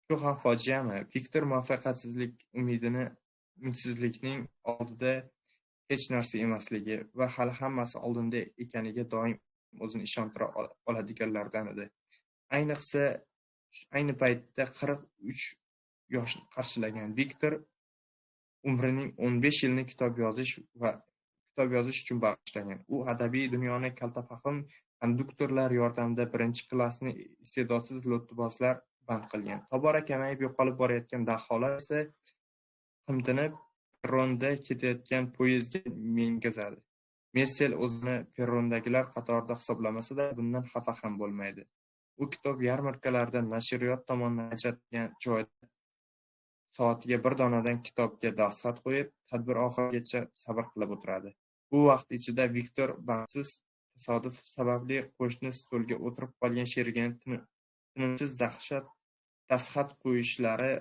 [SPEAKER 1] Shu ham fojiami? Viktor muvaffaqiyatsizlik umidsizlikning oldida hech narsa emasligi va hali hammasi oldinda ekaniga doim o'zini ishontira oladiganlardan edi. Ayniqsa, ayni paytda 43 yoshni qarshilagan Viktor umrining 15 yilini kitob yozish uchun bag'ishlagan. U adabiy dunyoni kaltafahm konduktorlar yordamida birinchi klassni iste'dodsiz lo'ttibozlar band qilgan. Tobora kamayib yo'qolib borayotgan daholar esa qimtinib perronda ketayotgan poyezdga mengazadi. Messel o'zini perrondagilar qatorida hisoblamasa-da, bundan xafa ham bo'lmaydi. U kitob yarmarkalarida nashriyot tomonidan ajratilgan joyda soatiga bir donadan kitobga dastxat qo'yib, tadbir oxirigacha sabr qilib o'tiradi. Bu vaqt ichida Viktor baxtsiz tasodif sababli qo'shni stolga o'tirib qolgan sherigini tinimsiz dastxat qo'yishlari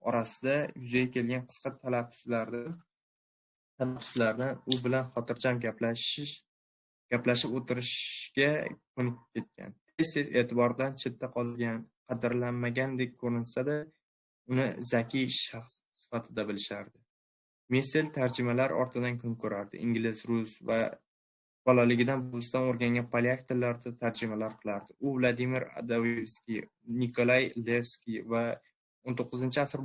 [SPEAKER 1] orasida yuzaga kelgan qisqa tanaffuslarda u bilan xotirjam gaplashib o'tirishga ko'nikib ketgan. Tez e'tibordan chetda qolgan, qadrlanmagandek ko'rinsa-da, uni zakiy shaxs sifatida bilishardi. Messel tarjimalar ortidan kun ko'rardi. Ingliz, rus va bolaligidan buvisidan o'rgangan polyak tillarida tarjimalar qilardi. U Vladimir Adovskiy, Nikolay Levskiy va 19-asr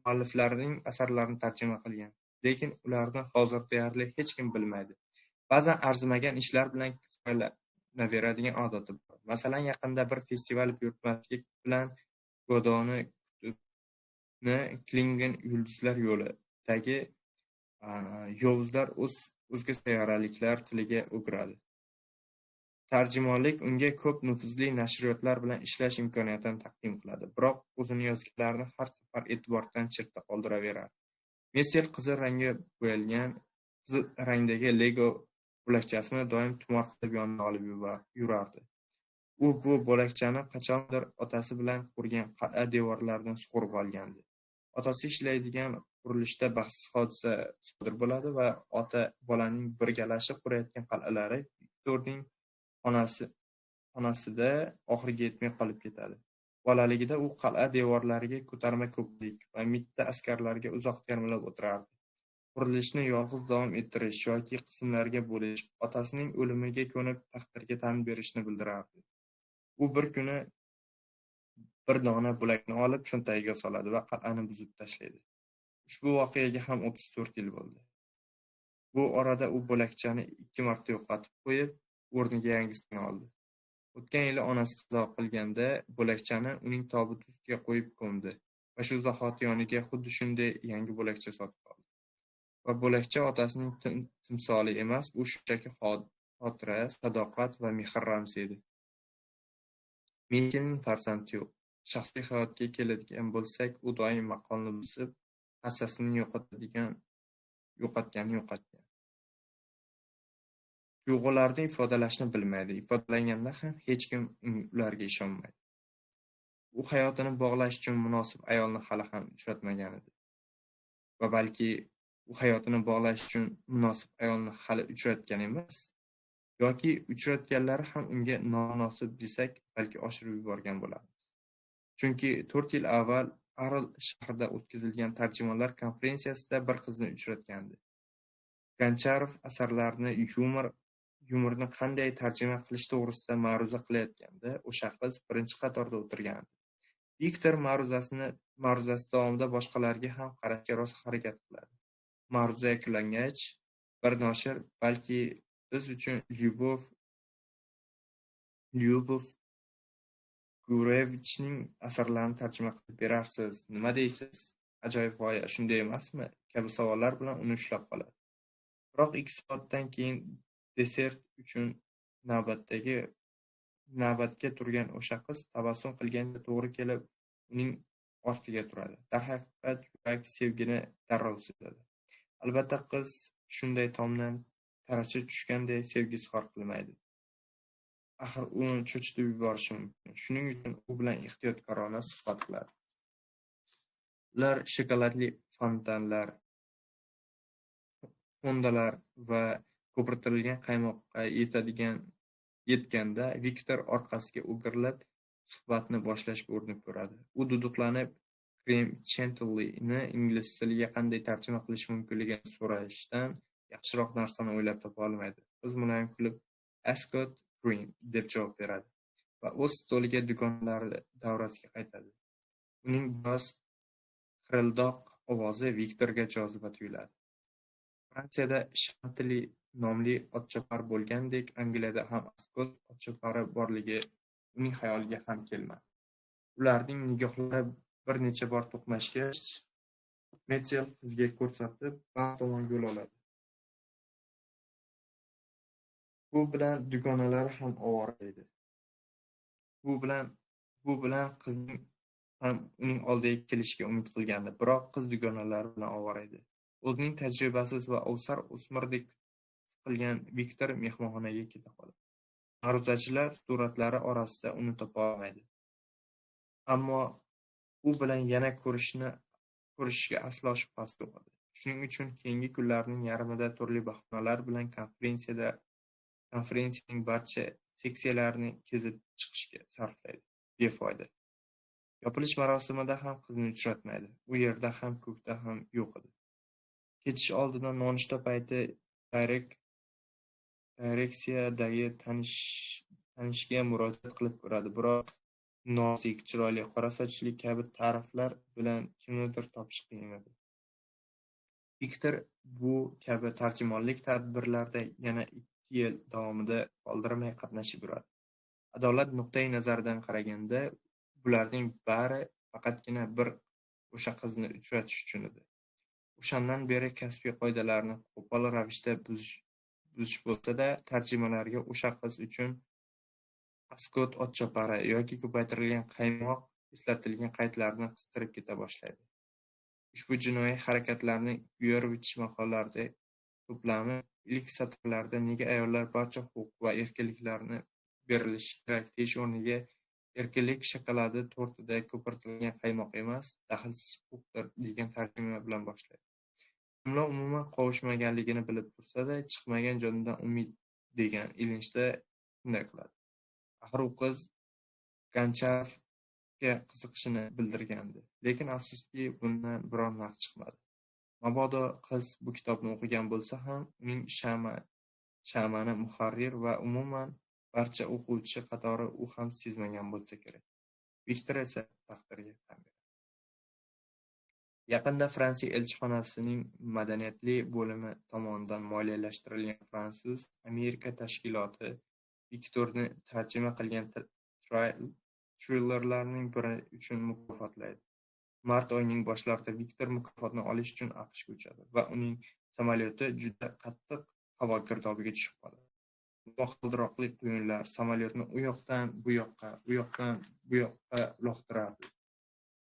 [SPEAKER 1] mualliflarining asarlarini tarjima qilgan. Lekin ularni hozir deyarli hech kim bilmaydi. Ba'zan arzimagan ishlar bilan kifoyalanaveradigan odati bor. Masalan, yaqinda bir festival buyurtmachisi bilan Godoni Klingen yulduzlar yo'lidagi yovuzlar o'zga sayyoraliklar tiliga o'giradi. Tarjimonlik unga ko'p nufuzli nashriyotlar bilan ishlash imkoniyatini taqdim qiladi, biroq o'zini yozganlarini har safar e'tibordan chetda qoldiraveradi. Messel qizil rangga bo'yalgan, qizil rangdagi Lego bo'lakchasini doim tumor qilib yonida olib yurardi. U bu bo'lakchani qachondir otasi bilan qurgan qal'a devorlaridan sug'urib olgandi. Otasi ishlaydigan qurilishda baxtsiz hodisa sodir bo'ladi va ota-bolaning birgalashib qurayotgan qal'alari Viktorning xonasida oxiriga yetmay qolib ketadi. Bolaligida u qal'a devorlariga ko'tarma ko'prik va mitti askarlarga uzoq termilib o'tirardi. Qurilishni yolg'iz davom ettirish yoki qismlarga bo'lish otasining o'limiga ko'nib taqdirga tan berishni bildirardi. U bir kuni bir dona bo'lakni olib cho'ntagiga soladi va qal'ani buzib tashlaydi. Ushbu voqeaga ham 34 yil bo'ldi. Bu orada u bo'lakchani 2 marta yo'qotib qo'yib, o'rniga yangisini oldi. O'tgan yili onasi qazo qilganda bo'lakchani uning tobuti ustiga qo'yib ko'mdi va shu zahoti yoniga xuddi shunday yangi bo'lakcha sotib oldi. Va bo'lakcha otasining timsoli emas, u shunchaki xotira, sadoqat va mehr ramzi edi. Mikelning farzandi yo'q. Shaxsiy hayotga keladigan bo'lsak, u doim maqolni buzib, hassasini yo'qotgan. Tuyg'ularni ifodalashni bilmaydi. Ifodalaganda ham hech kim ularga ishonmaydi. U hayotini bog'lash uchun munosib ayolni hali ham uchratmagan edi. Va balki u hayotini bog'lash uchun munosib ayolni hali uchratgan emas, yoki uchratganlari ham unga nomunosib desak, balki oshirib yuborgan bo'lamiz. Chunki 4 yil avval Arl shahrida o'tkazilgan tarjimonlar konferensiyasida bir qizni uchratgandi. Goncharov asarlarni yumorni qanday tarjima qilish to'g'risida ma'ruza qilayotganda, o'sha qiz birinchi qatorda o'tirgandi. Viktor ma'ruzasi davomida boshqalarga ham qarashga rosa harakat qiladi. Ma'ruza yakunlangach, bir noshir balki biz uchun Lyubov Gurevichning asarlarini tarjima qilib berarsiz, nima deysiz? Ajoyib g'oya, shunday emasmi? Kabi savollar bilan uni ushlab qoladi. Biroq 2 soatdan keyin desert uchun navbatga turgan o'sha qiz tabassum qilganda to'g'ri kelib uning ortiga turadi. Darhaqiqat, yurak sevgini darrov sezadi. Albatta, qiz shunday tomdan tarachi tushganday sevgi izhor qilmaydi. Axir uni cho'chitib yuborishi mumkin. Shuning uchun u bilan ehtiyotkorona suhbat qiladi. Ular shokoladli fondalar va ko'pirtirilgan qaymoqqa yetganda Viktor orqasiga o'girilib suhbatni boshlashga urinib ko'radi. U duduqlanib, krem chantilini ingliz tiliga qanday tarjima qilish mumkinligini so'rashdan yaxshiroq narsani o'ylab topa olmaydi. Qiz muloyim kulib, "Ascot cream" deb javob beradi va o'z stoliga dugonalari davrasiga qaytadi. Uning biroz xirildoq ovozi Viktorga joziba tuyuladi. Fransiyada Shantili nomli otchopar bo'lgandek, Angliyada ham Ascot otchopari borligi uning xayoliga ham kelmadi. Ularning nigohlari bir necha bor to'qnashgach, Metzel qizga ko'rsatib, bar tomon yo'l oladi. Bu bilan dugonalari ham ovora edi. Bu bilan qizning ham uning oldiga kelishiga umid qilgandi, biroq qiz dugonalari bilan ovora edi. O'zining tajribasiz va ovsar o'smirdek qilgan Viktor mehmonxonaga keta qoladi. Ma'ruzachilar suratlari orasida uni topa olmaydi. Ammo u bilan yana ko'rishishga aslo shubhasi yo'q edi. Shuning uchun keyingi kunlarning yarmida turli bahonalar bilan konferensiyaning barcha seksiyalarini kezib chiqishga sarflaydi. Befoyda. Yopilish marosimida ham qizni uchratmaydi. U yerda ham, ko'kda ham yo'q edi. Ketish oldidan nonushta payti direksiyadagi tanishga murojaat qilib ko'radi, biroq nozik, chiroyli, qora sochli kabi ta'riflar bilan kimnidir topish qiyin edi. Viktor bu kabi tarjimonlik tadbirlarida yana 2 yil davomida qoldirmay qatnashib yuradi. Adolat nuqtai nazaridan qaraganda, bularning bari faqatgina bir o'sha qizni uchratish uchun edi. O'shandan beri kasbiy qoidalarni qo'pol ravishda buzish bo'lsa-da, tarjimalarga o'sha qiz uchun Ascot otchopari yoki ko'paytirilgan qaymoq eslatilgan qaydlarni qistirib keta boshlaydi. Ushbu jinoiy harakatlarning Gurovich maqolalarida to'plami ilk satrlarda nega ayollar barcha huquq va erkinliklarni berilishi kerak deyish o'rniga erkinlik shokoladi tortida ko'pirtirilgan qaymoq emas, daxlsiz huquqdir degan tarjima bilan boshlaydi. Jumla umuman qovushmaganligini bilib tursa-da, chiqmagan jonidan umid degan ilinjda shunday qiladi. Axir u qiz Gancharovga qiziqishini bildirgandi, lekin afsuski bundan biror naf chiqmadi. Mabodo qiz bu kitobni o'qigan bo'lsa ham, uning sha'mani muharrir va umuman barcha o'quvchi qatori u ham sezmagan bo'lsa kerak. Viktor esa taqdirga tan beradi. Yaqinda Fransiya elchixonasining madaniyatli bo'limi tomonidan moliyalashtirilgan fransuz-amerika tashkiloti Viktorni tarjima qilgan trillerlarning biri uchun mukofotlaydi. Mart oyining boshlarida Viktor mukofotni olish uchun AQShga uchadi va uning samolyoti juda qattiq havo girdobiga tushib qoladi. Qaldiroqli quyunlar samolyotni u yoqdan bu yoqqa uloqtirardi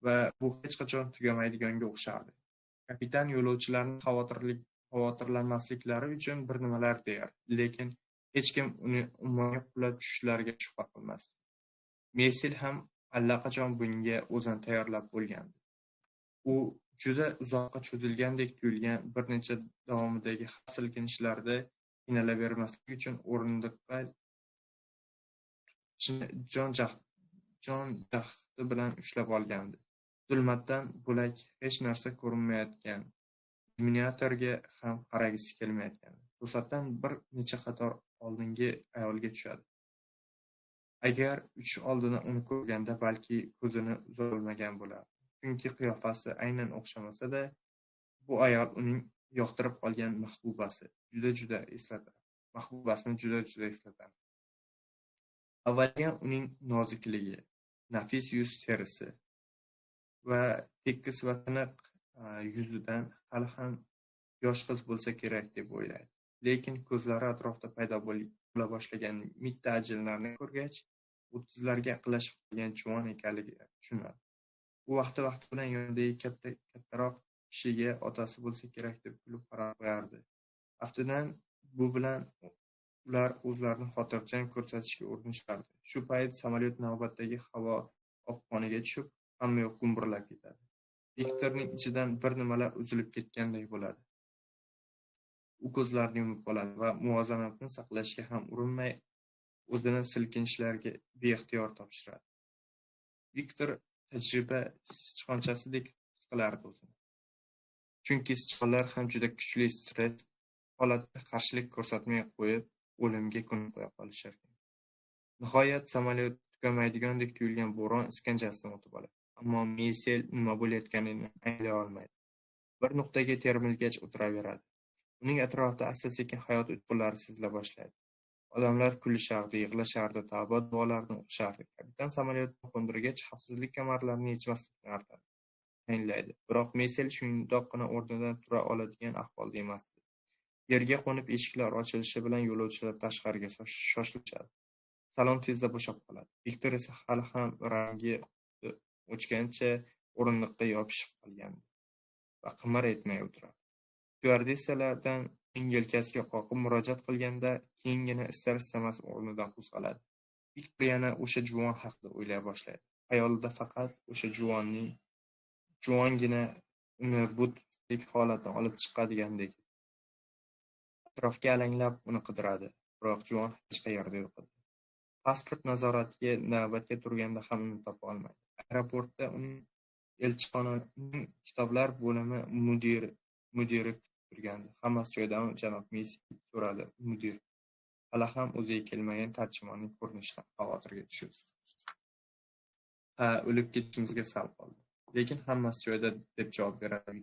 [SPEAKER 1] va bu hech qachon tugamaydiganga o'xshardi. Kapitan yo'lovchilarning xavotirlanmasliklari uchun bir nimalar deyar, lekin hech kim uni ummonga qulab tushishlariga shubha qilmasdi. Mesil ham allaqachon bunga o'zini tayyorlab bo'lgandi. U juda uzoqqa cho'zilgandek tuyulgan bir necha davomidagi har silkinishlarda qiynalavermaslik uchun o'rindiqqa jon jahdi bilan ushlab olgandi. Zulmatdan bo'lak hech narsa ko'rinmayotgan illyuminatorga ham qaragisi kelmayotgandi. To'satdan bir necha qator oldingi ayolga tushadi. Agar uchish oldidan uni ko'rganda balki ko'zini uzolmagan bo'lardi. Chunki qiyofasi aynan o'xshamasa-da, bu ayol uning yoqtirib qolgan mahbubasini juda eslatadi. Avvaliga uning nozikligi, nafis yuz terisi va tekis va tiniq yuzidan hali ham yosh qiz bo'lsa kerak deb o'ylaydi. Lekin ko'zlari atrofida paydo bo'la boshlagan mitta ajinlarni ko'rgach, 30larga yaqinlashib qolgan juvon ekanligini tushunadi. U vaqti bilan yonidagi kattaroq kishiga otasi bo'lsa kerak deb kulib qarab qo'yardi. Aftidan bu bilan ular o'zlarini xotirjam ko'rsatishga urinishardi. Shu payt samolyot navbatdagi havo oqqoniga tushib, hammayoq gumburlab ketadi. Viktorning ichidan bir nimalar uzilib ketgandek bo'ladi. U ko'zlarini yumib oladi va muvozanatni saqlashga ham urinmay, o'zini silkinishlarga beixtiyor topshiradi. Viktor tajriba sichqonchasidek his qilardi o'zini. Chunki sichqonlar ham juda kuchli stress holatda qarshilik ko'rsatmay qo'yib, o'limga ko'nib qo'ya qolishar ekan. Nihoyat samolyot tugamaydigandek tuyulgan bo'ron iskanjasidan o'tib oladi. Ammo Meysel nima bo'layotganini anglay olmaydi. Bir nuqtaga termilgach o'tiraveradi. Uning atrofida asta-sekin hayot uchqunlari sezila boshlaydi. Odamlar kulishardi, yig'lashardi, tavba duolarni o'qishardi. Kapitan samolyotni qo'ndirgach, xavfsizlik kamarlarini yechmaslikni tayinlaydi. Biroq Meysel shundoqqina o'rnidan tura oladigan ahvolda emasdi. Yerga qo'nib eshiklar ochilishi bilan yo'lovchilar tashqariga shoshilishadi. Salon tezda bo'shab qoladi. Viktor esa hali ham rangi o'chgancha o'rindiqqa yopishib qolgandi va qimir etmay o'tiradi. Styuardessalardan uning yelkasiga qoqib murojaat qilganda, keyingina istar-istamas o'rnidan qo'zg'aladi. Viktor yana o'sha juvon haqida o'ylay boshlaydi. Xayolida faqat o'sha juvongina uni bu turdagi holatdan olib chiqadigandek. Atrofga alanglab uni qidiradi, biroq juvon hech qayerda yo'q edi. Pasport nazoratiga navbatga turganda ham uni topa olmaydi. Aeroportda uning elchixonaning kitoblar bo'limi mudiri kutib turgandi. Hammasi joyidami, janob Meysel? So'radi mudir. Hali ham o'ziga kelmagan tarjimonning ko'rinishidan xavotirga tushib. O'lib ketishimizga sal qoldi. Lekin hammasi joyida deb javob beradi.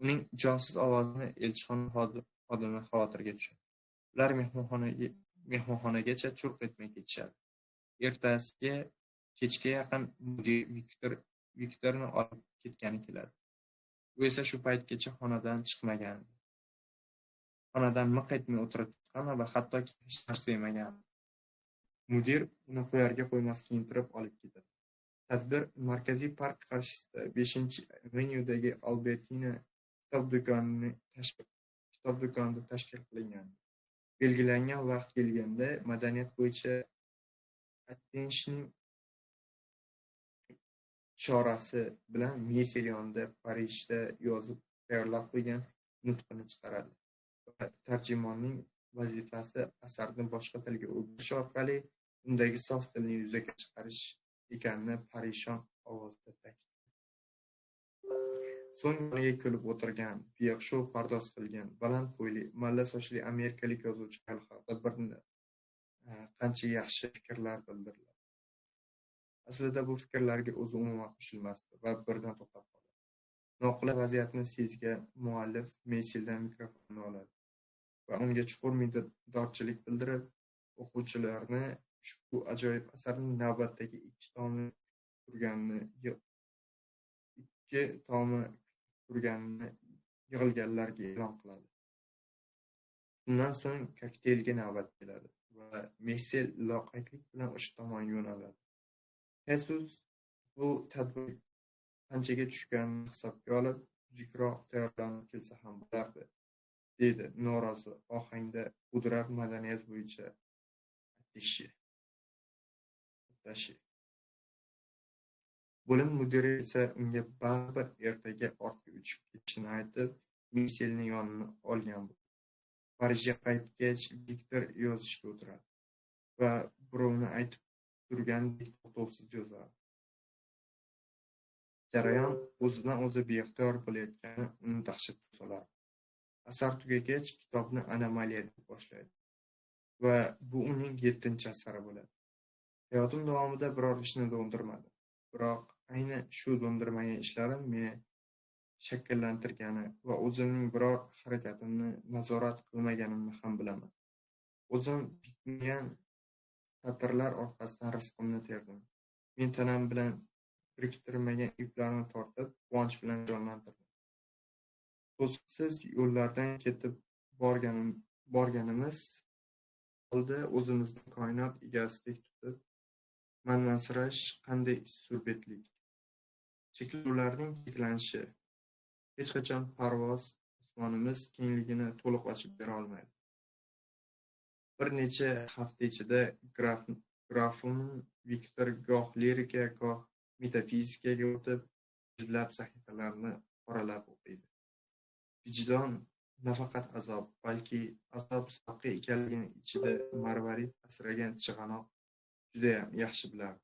[SPEAKER 1] Uning jonsiz ovozini elchixona xodimi xavotirga tushadi. Ular mehmonxonagacha churq etmay ketishadi. Ertasiga kechga yaqin mudir Viktorni olib ketgani keladi. U esa shu paytgacha xonadan chiqmagan. Xonadan miq etmay o'tirib chiqqan va hattoki hech narsa yemagan. Mudir uni qo'yarga qo'ymas kiyintirib olib ketadi. Tadbir Markaziy park qarshisida 5-avenyudagi Albertina kitob kitob do'konida tashkil qilingan. Belgilangan vaqt kelganda madaniyat bo'yicha Attention'ning ishorasi bilan Meysel yonida Parijda yozib tayyorlab qo'ygan nutqini chiqaradi va tarjimonning vazifasi asarni boshqa tilga o'girish orqali undagi sof tilni yuzaga chiqarish ekanini parishon ovozda ta'kidladi. So'ng yoniga kulib o'tirgan, beo'xshov pardoz qilgan, baland bo'yli, malla sochli amerikalik yozuvchi haqida bir qancha yaxshi fikrlar bildiriladi. Aslida bu fikrlarga o'zi umuman qo'shilmasdi va birdan to'xtab qoladi. Noqulay vaziyatni sezgan muallif Meyseldan mikrofonni oladi va unga chuqur minnatdorchilik bildirib, o'quvchilarni ushbu ajoyib asarning navbatdagi ikki tomi turganini yig'ilganlarga e'lon qiladi. Shundan so'ng kokteylga navbat keladi va Meysel loqaydlik bilan o'sha tomonga yo'naladi. Jesus bu tadbir qanchaga tushganini hisobga olib, tuzukroq tayyorlanib kelsa ham bo'lardi, deydi norozi ohangda Udrar madaniyat bo'yicha attashi. Bo'lim mudiri esa unga baribir ertaga ortga uchib ketishini aytib, Meyselni yonini olgan bo'ldi. Parijga qaytgach, Viktor yozishga o'tiradi va birovni aytib turgandek to'xtovsiz yozadi. Jarayon o'zidan o'zi beixtiyor bo'layotgani uni dahshatga soladi. Asar tugagach, kitobni anomaliya deb boshlaydi va bu uning 7-chi asari bo'ladi. Hayotim davomida biror ishni do'ndirmadim, biroq ayni shu do'ndirmagan ishlarim meni shakllantirgani va o'zimning biror harakatimni nazorat qilmaganimni ham bilaman. O'zim bitmagan satrlar orqasidan rizqimni terdim. Men tanam bilan biriktirmagan iplarni tortib, quvonch bilan jonlantirdim. To'siqsiz yo'llardan ketib borganimiz holda o'zimizni koinot egasidek tutib, manmansirash qanday surbetlik. Cheklovlarning cheklanishi hech qachon parvoz osmonimiz kengligini to'liq ochib bera olmaydi. Bir necha hafta ichida grafim Viktor goh lirika, goh metafizikaga o'tib, yuzlab sahifalarni qoralab o'qiydi. Vijdon nafaqat azob, balki azob zavqi ekanligini ichida marvarid asragan chig'anoq judayam yaxshi bilardi.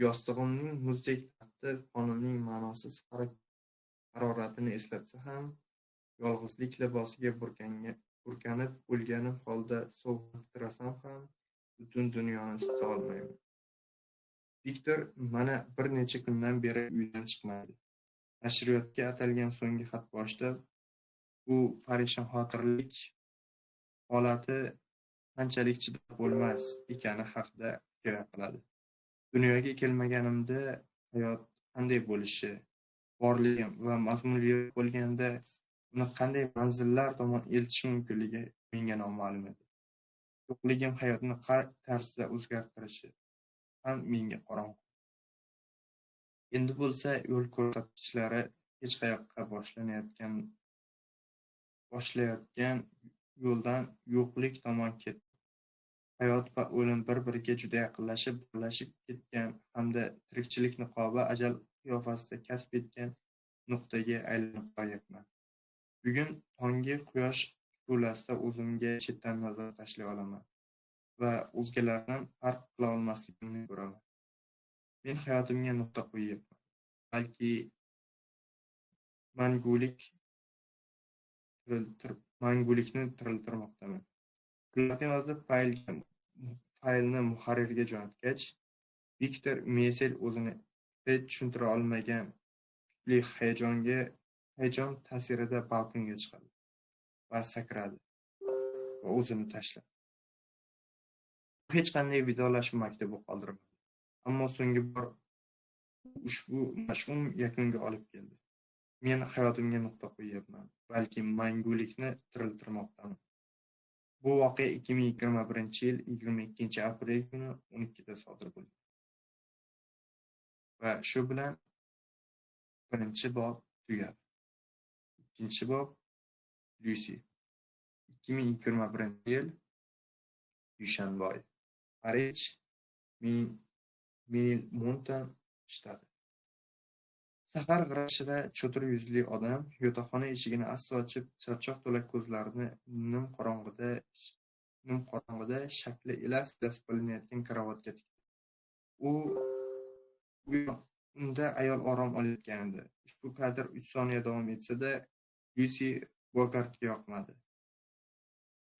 [SPEAKER 1] Yostig'imning muzdek tafti qonimning ma'nosiz haroratini eslatsa ham, yolg'izlik libosiga burkanib o'lganim holda sovunib tirasam ham, butun dunyoni sota olmayman. Viktor mana bir necha kundan beri uydan chiqmaydi. Nashriyotga atalgan so'nggi xat boshida bu parishonxotirlik holati qanchalik chidab bo'lmas ekani haqida fikr qiladi. Dunyoga kelmaganimda hayot qanday bo'lishi, borligim va mazmunli bo'lganda uni qanday manzillar tomon eltish mumkinligi menga noma'lum edi. Yo'qligim hayotni qay tarzda o'zgartirishi ham menga qorong'u. Endi bo'lsa yo'l ko'rsatkichlari hech qayoqqa boshlayotgan yo'ldan yo'qlik tomon ketdi. Hayot va o'lim bir-biriga juda yaqinlashib, birlashib ketgan hamda tirikchilik niqobi ajal qiyofasida kasb etgan nuqtaga aylanib qolyapman. Bugun tonggi quyosh shu'lasida o'zimga chetdan nazar tashlay olaman va o'zgalardan farq qila olmasligimni ko'raman. Men hayotimga nuqta qo'yyapman. Balki mangulikni tiriltirmoqdaman. Kunlarni yozib faylni muharrirga jo'natgach, Viktor Meysel o'zini hech tushuntira olmagan kuchli hayajon ta'sirida balkonga chiqadi va sakradi va o'zini tashladi. Hech qanday vidolashuv maktubi qoldirmadi. Ammo so'nggi bor ushbu mash'um yakunga olib keldi. Men hayotimga nuqta qo'yyapman, balki mangulikni tiriltirmoqdaman. Bu voqea 2021-yil 22-aprel kuni 12 da sodir bo'ldi. Va shu bilan birinchi bob tugadi. Ikkinchi bob Lyusi. 2021-yil dushanba oyi. Parij, Menilmontan shtati. Sahar g'irashida cho'tir yuzli odam yotoqxona eshigini asta ochib, charchoq to'la ko'zlarini nimqorong'ida shakli elastikda sipilinayotgan karavotga tikdi. Unda ayol orom olayotgan edi. Ushbu kadr 3 soniya davom etsa-da, Lyusi Bogartga yoqmadi.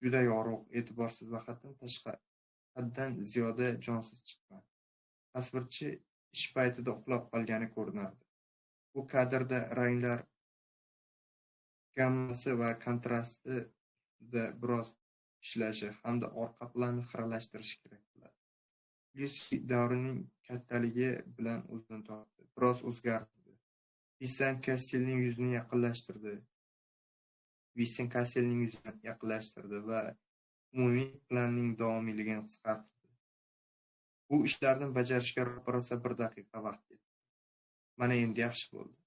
[SPEAKER 1] Juda yorug', e'tiborsiz va haddan ziyoda jonsiz chiqqan. Tasvirchi ish paytida uxlab qolgani ko'rinardi. Bu kadrda ranglar gammasi va kontrasti ustida biroz ishlashi hamda orqa planni xiralashtirishi kerak bo'ladi. Lyusi davrining kattaligi bilan o'zini topdi, biroz o'zgardi. Vincent Kasselning yuzini yaqinlashtirdi va umumiy planning davomiyligini qisqartirdi. Bu ishlarni bajarishga rosa 1 daqiqa vaqt ketdi. Mana endi yaxshi bo'ldi.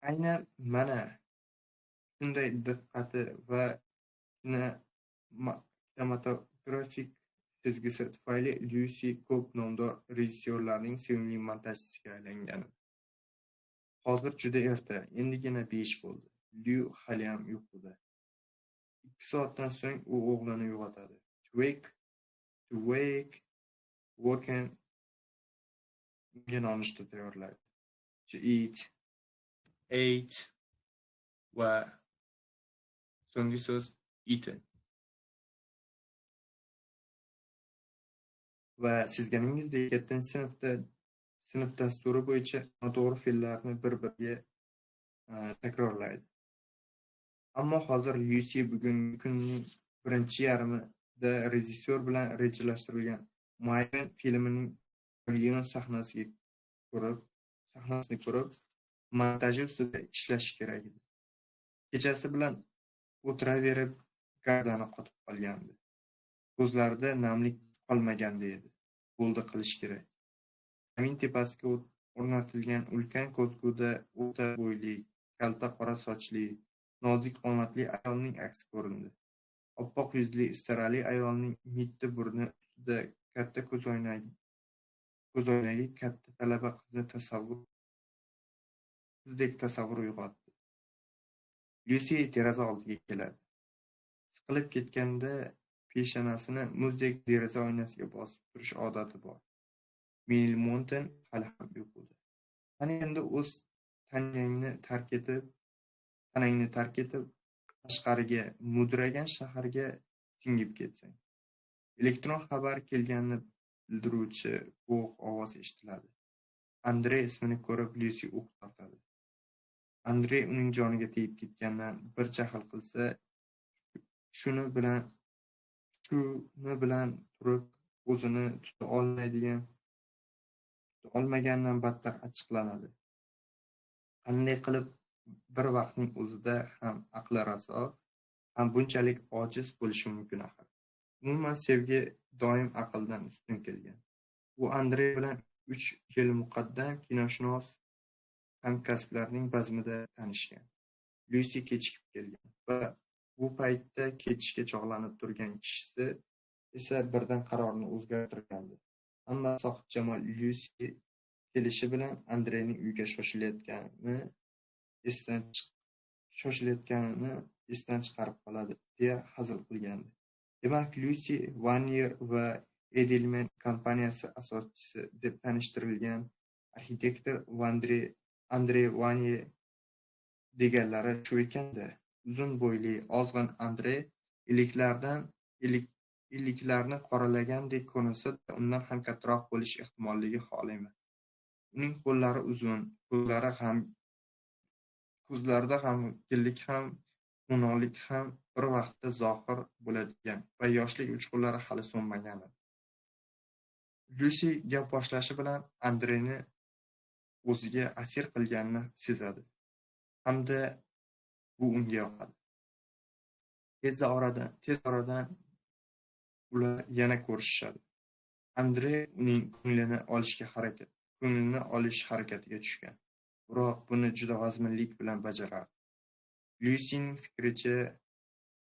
[SPEAKER 1] Aynan mana shunday diqqati va kinematografik sezgisi tufayli Lyusi ko'p nomdor rejissyorlarning sevimli montajchisiga aylangan. Hozir juda erta, endigina 5 bo'ldi. Lyu haliyam uyquda. 2 soatdan so'ng u o'g'lini uyg'otadi. To wake, woken unga nonushta tayyorlaydi. To eat, ate va so'nggi so'z eaten. Va sezganingizdek, 7-sinf dasturi bo'yicha noto'g'ri fe'llarni bir-biriga takrorlaydi. Ammo hozir Lyusi bugungi kunning birinchi yarmida rejissyor bilan rejalashtirilgan Mayven filmining million sahnasini ko'rib, montaji ustida ishlashi kerak edi. Kechasi bilan o'tiraverib, gardani qotib qolgandi. Ko'zlarida namlik qolmagandi edi. Bo'ldi qilish kerak. Kamin tepasiga o'rnatilgan ulkan ko'zguda o'rta bo'yli, kalta qora sochli, nozik qomatli ayolning aksi ko'rindi. Oppoq yuzli, istarali ayolning mitti burni ustida katta ko'zoynakli katta talaba qizdek tasavvur uyg'otdi. Lyusi deraza oldiga keladi. Siqilib ketganda peshonasini muzdek deraza oynasiga bosib turish odati bor. Menilmontan hali ham uyquda. Qani endi o'z tanangni tark etib, tashqariga, mudragan shaharga singib ketsang. Elektron xabar kelganini bildiruvchi bo'g'iq ovoz eshitiladi. Andrey ismini ko'rib, Lyusi o'q tortadi. Andrey uning joniga tegib ketganidan bir jahl qilsa, shuni bilan turib o'zini tuta olmaganidan battar achchiqlanadi. Qanday qilib bir vaqtning o'zida ham aqli raso, ham bunchalik ojiz bo'lishi mumkin axir. Umuman sevgi doim aqldan ustun kelgan. U Andrey bilan 3 yil muqaddam kinoshunos hamkasblarning bazmida tanishgan. Lyusi kechikib kelgan va bu paytda ketishga chog'lanib turgan kishisi esa birdan qarorini o'zgartirgandi. Ammo sohibjamol Lyusi kelishi bilan Andreyning uyga shoshilayotganini esdan chiqarib qoladi, deya hazil qilgandi. Demak, Lyusi Vanier va Edelman kompaniyasi asoschisi deb tanishtirilgan arxitektor Andrey Vanier deganlari shu ekanda. Uzun bo'yli, ozg'in Andrey iliklarni qoralagandek ko'rinsa-da, undan ham kattaroq bo'lish ehtimolligi xoli emas. Uning qo'llari uzun, ko'zlarida g'amginlik ham, xunonlik ham bir vaqtda zohir bo'ladigan va yoshlik uchqunlari hali so'nmagan edi. Lyusi gap boshlashi bilan Andreyni o'ziga asir qilganini sezadi, hamda bu unga yoqadi. Tez oradan ular yana ko'rishishadi. Andrey uning ko'nglini olish harakatiga tushgan. Biroq buni juda vazminlik bilan bajarardi. Lyusining fikricha,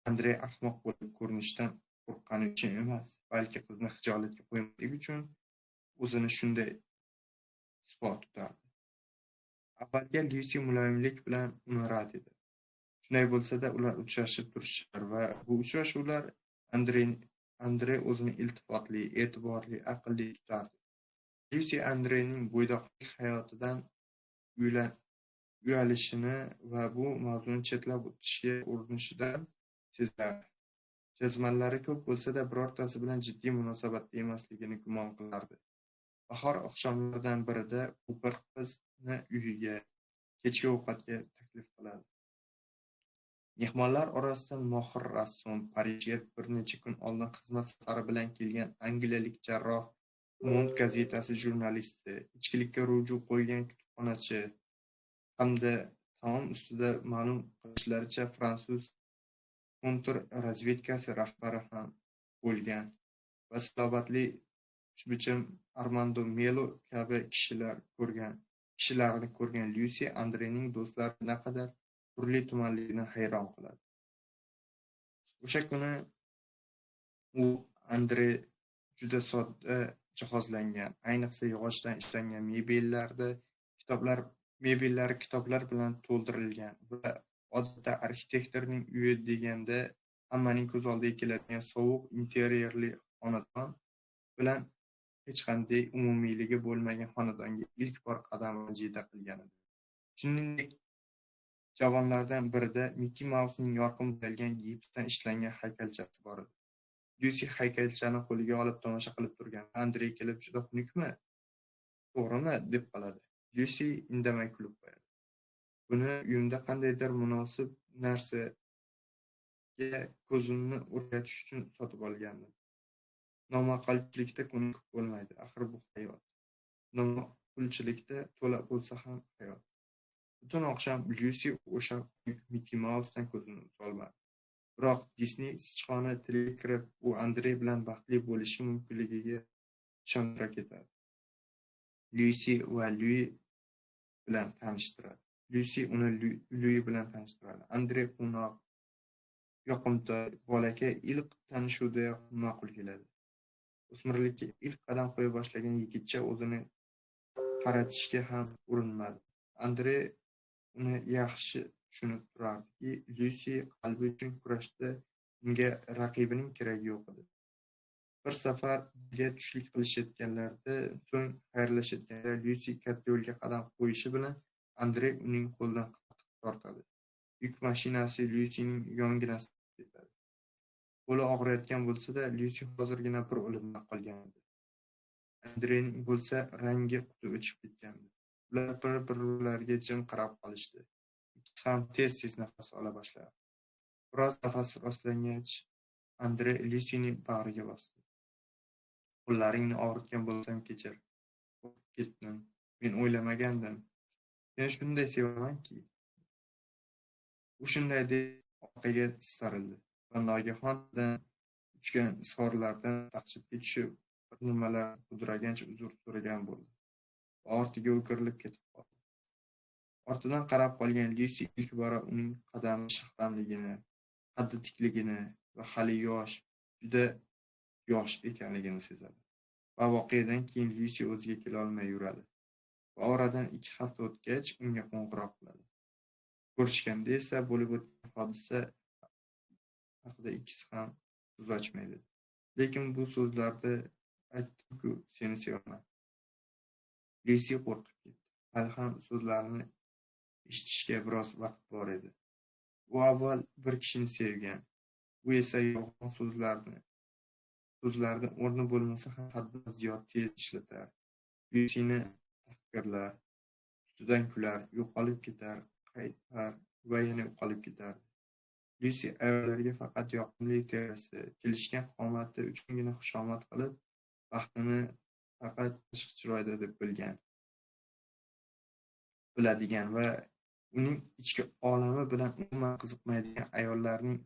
[SPEAKER 1] Andre ahmoq bo'lib ko'rinishdan qo'rqqani uchun emas, balki qizni xijolatga qo'ymaslik uchun o'zini shunday isbot tutardi. Avvaliga Lyusi muloyimlik bilan uni rad etdi. Shunday bo'lsa-da, ular uchrashib turishar va bu uchrashuvlar Andre o'zini iltifotli, e'tiborli, aqlli tutardi. Lyusi Andrening bo'ydoqlik hayotidan uyalishini va bu mavzuni chetlab o'tishga urinishidan sezardi. Jazmanlari ko'p bo'lsa-da, birortasi bilan jiddiy munosabatda emasligini gumon qilardi. Bahor oqshomlaridan birida u bir qizni uyiga kechki ovqatga taklif qiladi. Mehmonlar orasidan mohir rassom, Parijga bir necha kun oldin xizmat safari bilan kelgan angliyalik jarroh, Monde gazetasi jurnalisti, ichkilikka ruju qo'ygan kutubxonachi hamda taom ustida ma'lum qilishlaricha fransuz kontrrazvedkasi rahbari ham bo'lgan va salobatli xushbichim Armando Melo kabi kishilarni ko'rgan Lyusi Andrening do'stlari naqadar turli-tumanligini hayron qiladi. O'sha kuni u Andre juda sodda jihozlangan, ayniqsa yog'ochdan ishlangan mebellari kitoblar bilan to'ldirilgan va odatda arxitektorning uyi deganda hammaning ko'z oldiga keladigan sovuq interyerli xonadon bilan hech qanday umumiyligi bo'lmagan xonadonga ilk bor qadam vajida qilgan edi. Shuningdek, javonlardan birida Mickey Mouse'ning yorqin bo'yalgan gipsdan ishlangan haykalchasi bor edi. Lyusi haykalchani qo'liga olib tomosha qilib turgan. Andre kelib, juda xunukmi? To'g'rimi? deb qoladi. Lyusi indamay kulib qo'yadi. Buni uyimda qandaydir munosib narsaga ko'zimni o'rgatish uchun sotib olgandim. Nomaqulchilikda ko'nikib bo'lmaydi, axir bu hayot. Nomaqulchilikda to'la bo'lsa ham hayot. Butun oqshom Lyusi o'sha Mickey Mouse'dan ko'zini uzolmadi. Biroq Disney sichqoni tiliga kirib, u Andre bilan baxtli bo'lishi mumkinligiga ishontira ketadi. Lyusi uni Lui bilan tanishtiradi. Andre quvnoq, yoqimtoy, bolakay ilk tanishuvdayoq ma'qul keladi. O'smirlikka ilk qadam qo'ya boshlagan yigitcha o'zini qaratishga ham urinmadi. Andre uni yaxshi tushunib turardiki, Lyusi qalbi uchun kurashda unga raqibining keragi yo'q edi. Bir safar birga tushlik qilishayotganlarida, so'ng xayrlashayotganda Lyusi katta yo'lga qadam qo'yishi bilan Andre uning qo'lidan qattiq tortadi. Yuk mashinasi Lyusining yonginasida ketadi. Qo'li og'riyotgan bo'lsa-da, Lyusi hozirgina bir o'limdan qolgan edi. Andrening bo'lsa rangi quti o'chib ketgandi. Ular bir-birlariga jim qarab qolishdi. Ikkisi ham tez-tez nafas ola boshladi. Biroz nafas rostlangach, Andre Lyusining bag'riga bosdi. Qo'llaringni og'ritgan bo'lsam kechir. Qo'rqib ketdim. Men o'ylamagandim. Men shunday sevamanki. U shunday deb orqaga tisarildi va nogahondan uchgan sorlardan dahshatga tushib, bir nimalar mudragancha uzr so'ragan bo'ldi. Va ortiga o'girilib ketib qoldi. Ortidan qarab qolgan Lyusi ilk bora uning qadami shaxtamligini, qaddi tikligini va hali juda yosh ekanligini sezadi. Va voqeadan keyin Lyusi o'ziga kela olmay yuradi. Va oradan 2 hafta o'tgach unga qo'ng'iroq qiladi. Ko'rishganda esa bo'lib o'tgan hodisa haqida ikkisi ham so'z ochmaydi. Lekin bu so'zlarda aytdim-ku, seni sevaman. Lyusi qo'rqib ketdi. Hali ham so'zlarni eshitishga biroz vaqt bor edi. U avval bir kishini sevgan. U esa yolg'on so'zlarni o'rni bo'lmasa ham haddan ziyod tez ishlatar. Lyusini tahqirlar, ustidan kular, yo'qolib ketar, qaytar va yana yo'qolib ketardi. Lyusi ayollarga faqat yoqimli terisi, kelishgan qomati uchungina xushomad qilib, baxtini faqat tashqi chiroyda deb biladigan va uning ichki olami bilan umuman qiziqmaydigan ayollarning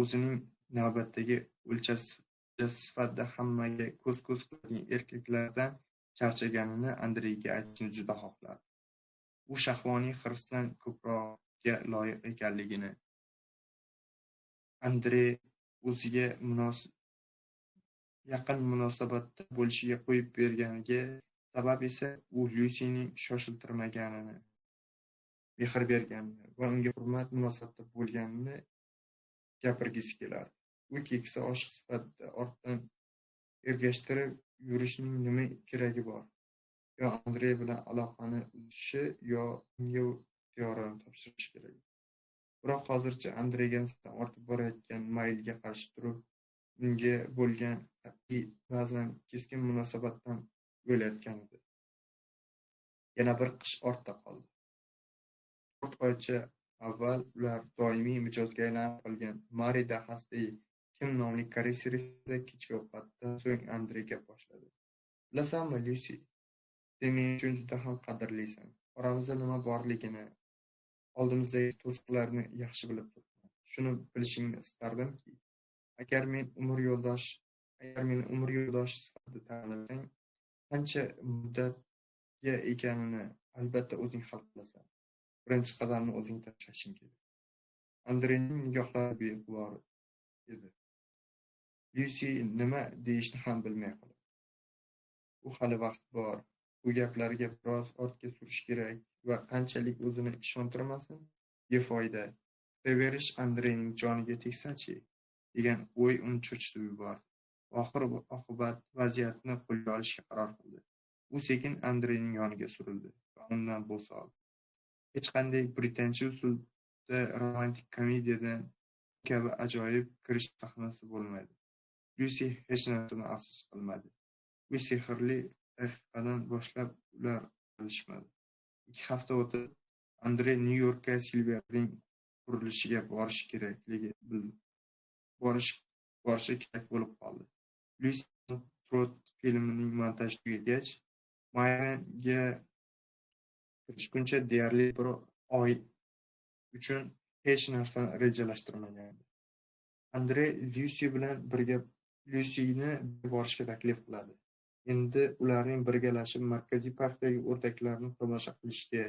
[SPEAKER 1] o'zining navbatdagi o'lchasi sifatida hammaga ko'z-ko'z qiladigan erkaklardan charchaganini Andreyga aytishni juda xohlardi. U shahvoniy hirsdan ko'proq bo'lishga loyiq ekanligini, Andre o'ziga yaqin munosabatda bo'lishiga qo'yib berganiga sabab esa u Lyusining shoshiltirmaganini, mehr berganini va unga hurmat munosabatda bo'lganini gapirgisi kelardi. U keksa oshiq sifatida ortdan ergashtirib yurishning nima keragi bor? Yo Andre bilan aloqani uzishi, yo unga ixtiyorini topshirish kerak. Biroq hozircha Andrega nisbatan ortib borayotgan maylga qarshi turib, unga bo'lgan qat'iy, ba'zan keskin munosabatdan o'ylayotgan edi. Yana bir qish ortda qoldi. 4 oycha avval ular doimiy mijozga aylanib qolgan Mari dahasida Kim nomli koreys restoranda kechki ovqatdan so'ng Andre gap boshladi. Bilasanmi, Lyusi, sen men uchun juda ham qadrlisan. Oramizda nima borligini, oldimizdagi to'siqlarni yaxshi bilib turibman. Shuni bilishingni istardimki, agar meni umr yo'ldoshi sifatida tanlasang, qancha muddatga ekanini albatta o'zing hal qilasan. Birinchi qadamni o'zing tashlashing kerak. Andrening nigohlari bequvor edi. Lyusi nima deyishni ham bilmay qoldi. U hali vaqt bor. Bu gaplarga biroz ortga surish kerak va qanchalik o'zini ishontirmasin, befoyda. Kutaverish Andrening joniga tegsa-chi, degan o'y uni cho'chitib yubordi. Oxir-oqibat vaziyatni qo'lga olishga qaror qildi. U sekin Andrening yoniga surildi va undan bo'sa oldi. Hech qanday britancha usulda romantik komediyadan kabi ajoyib kirish sahnasi bo'lmaydi. Lyusi hech narsadan afsus qilmadi. Bu sehrli daqiqadan boshlab ular qilishmadi. 2 hafta o'tib, Andre Nyu-Yorkka Silverning qurilishiga borishi kerak bo'lib qoldi. Lyusi Trot filmining montaji tugagach, Mayanga kirishguncha deyarli bir oy uchun hech narsani rejalashtirmagandi. Andre Lyusini borishga taklif qiladi. Endi ularning birgalashib markaziy parkdagi o'rdaklarni tomosha qilishga,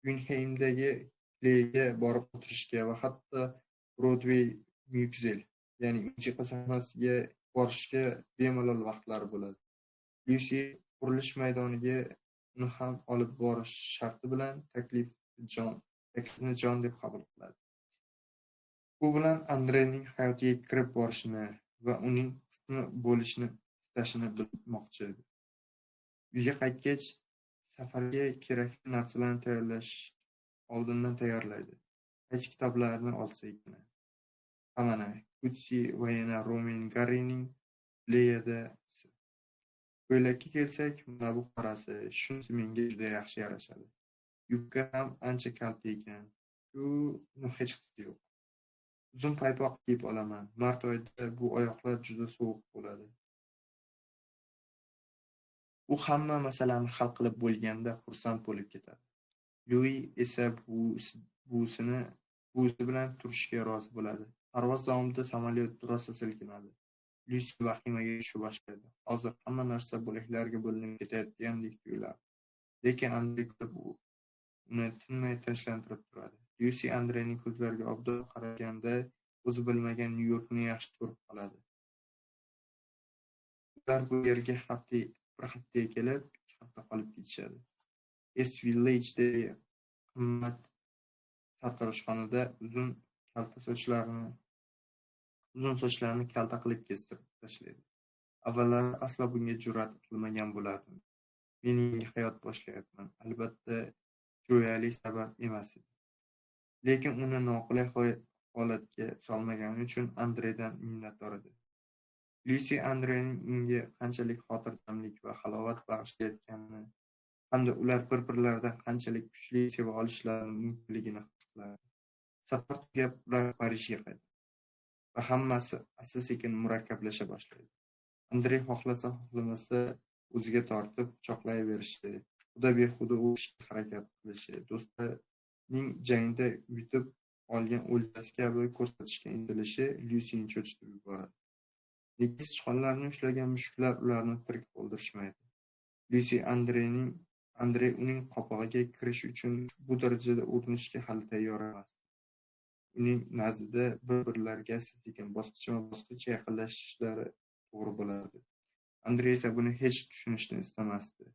[SPEAKER 1] Guggenheimdagi pleyga borib o'tirishga va hatto Broadway myuzel, ya'ni musiqa sahnasiga borishga bemalol vaqtlari bo'ladi. Lyusi qurilish maydoniga uni ham olib borish sharti bilan taklifni jon deb qabul qiladi. Bu bilan Andrening hayotiga kirib borishini va uning qismi bo'lishni istashini bilmoqchi edi. Uyga qaytgach, safarga kerakli narsalarni oldindan tayyorlaydi. Qaysi kitoblarni olsa ekan? Hamana, Kutsi va yana Roman Garrining Pleyadasi. Ko'ylakka kelsak, mana bu qorasi, shunisi menga juda yaxshi yarashadi. Yubka ham ancha kalta ekan. Uni hech qisi yo'q. Uzun paypoq kiyib olaman. Mart oyida bu oyoqlar juda sovuq bo'ladi. U hamma masalani hal qilib bo'lganda xursand bo'lib ketadi. Lui esa buvisi bilan turishga rozi bo'ladi. Parvoz davomida samolyot rosa silkinadi. Lyusi vahimaga tushib boshlaydi. Hozir hamma narsa bo'laklarga bo'linib ketayotgandek tuyuladi. Lekin Andre uni tinmay tinchlantirib turadi. Lyusi Andrening ko'zlariga obdon qaraganda o'zi bilmagan Nyu-Yorkni yaxshi ko'rib qoladi. Ular bu yerga bir haftaga kelib, 2 hafta qolib ketishadi. East Village'dagi qimmat sartaroshxonada uzun sochlarini kalta qilib kestirib tashlaydi. Avvallari aslo bunga jur'at qilmagan bo'lardim. Men yangi hayot boshlayapman. Albatta, jo'yali sabab emas edi. Lekin uni noqulay holatga solmagani uchun Andredan minnatdor edi. Lyusi Andrening unga qanchalik xotirjamlik va halovat bag'ishlayotganini hamda ular bir-birlaridan qanchalik kuchli seva olishlari mumkinligini his qiladi. Safar tugab, ular Parijga qaytadi va hammasi asta-sekin murakkablasha boshlaydi. Andre xohlasa-xohlamasa o'ziga tortib quchoqlayverishi, xudo-behuda o'pishga harakat qilishi, do'stining jangda yutib olgan o'ljasi kabi ko'rsatishga intilishi Lyusini cho'chitib yuboradi. Lekin sichqonlarni ushlagan mushuklar ularni tirik qoldirishmaydi. Lyusi Andrening Andrey uning qopig'iga kirish uchun bu darajada urinishga hali tayyor emas. Uning nazdida bir-birlariga sekin bosqichma-bosqich yaqinlashishlari to'g'ri bo'lardi. Andrey esa buni hech tushunishni istamasdi.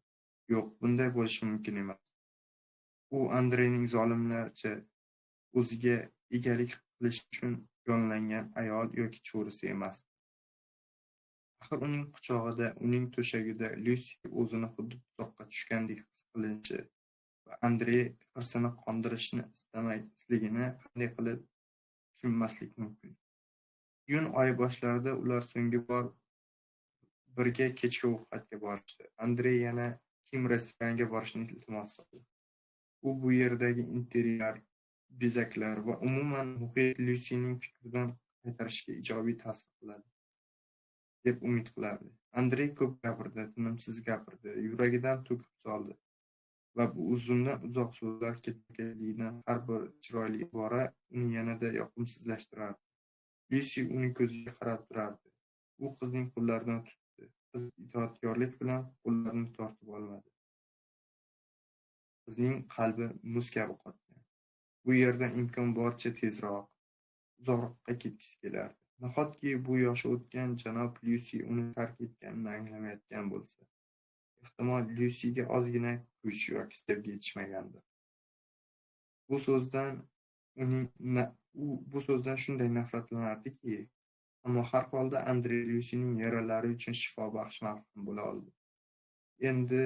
[SPEAKER 1] Yo'q, bunday bo'lishi mumkin emas. U Andreyning zolimlarcha o'ziga egalik qilish uchun yollangan ayol yoki cho'risi emas. Axir uning quchog'ida, uning to'shagida Lyusi o'zini xuddi tuzoqqa tushgandek his qilishi va Andrey hirsini qondirishni istamasligini qanday qilib tushunmaslik mumkin? Iyun oyi boshlarida ular so'nggi bor birga kechki ovqatga borishdi. Andrey yana Kim restoranga borishni iltimos qildi. Bu yerdagi interyer, bezaklar va umuman muhit Lyusining fikridan qaytarishga ijobiy ta'sir qiladi, deb umid qilardi. Andrey ko'p gapirdi, tinimsiz gapirdi, yuragidan to'kib soldi va bu uzundan uzoq so'zlar ketma-ketligidan har bir chiroyli ibora uni yanada yoqimsizlashtirardi. Lyusi uning ko'ziga qarab turardi. U qizning qo'llaridan tutdi. Qiz itoatkorlik bilan qo'llarini tortib olmadi. Qizning qalbi muz kabi qotgan. Bu yerdan imkon boricha tezroq, uzoqroqqa ketgisi kelardi. Nahotki bu yoshi o'tgan janob Lyusi uni tark etganini anglamayotgan bo'lsa. Ehtimol Lyusiga ozgina kuch yoki sevgi yetishmagandir. Bu so'zdan shunday nafratlanardiki, ammo har holda Andrey Lyusining yaralari uchun shifobaxsh marhum bo'la oldi. Endi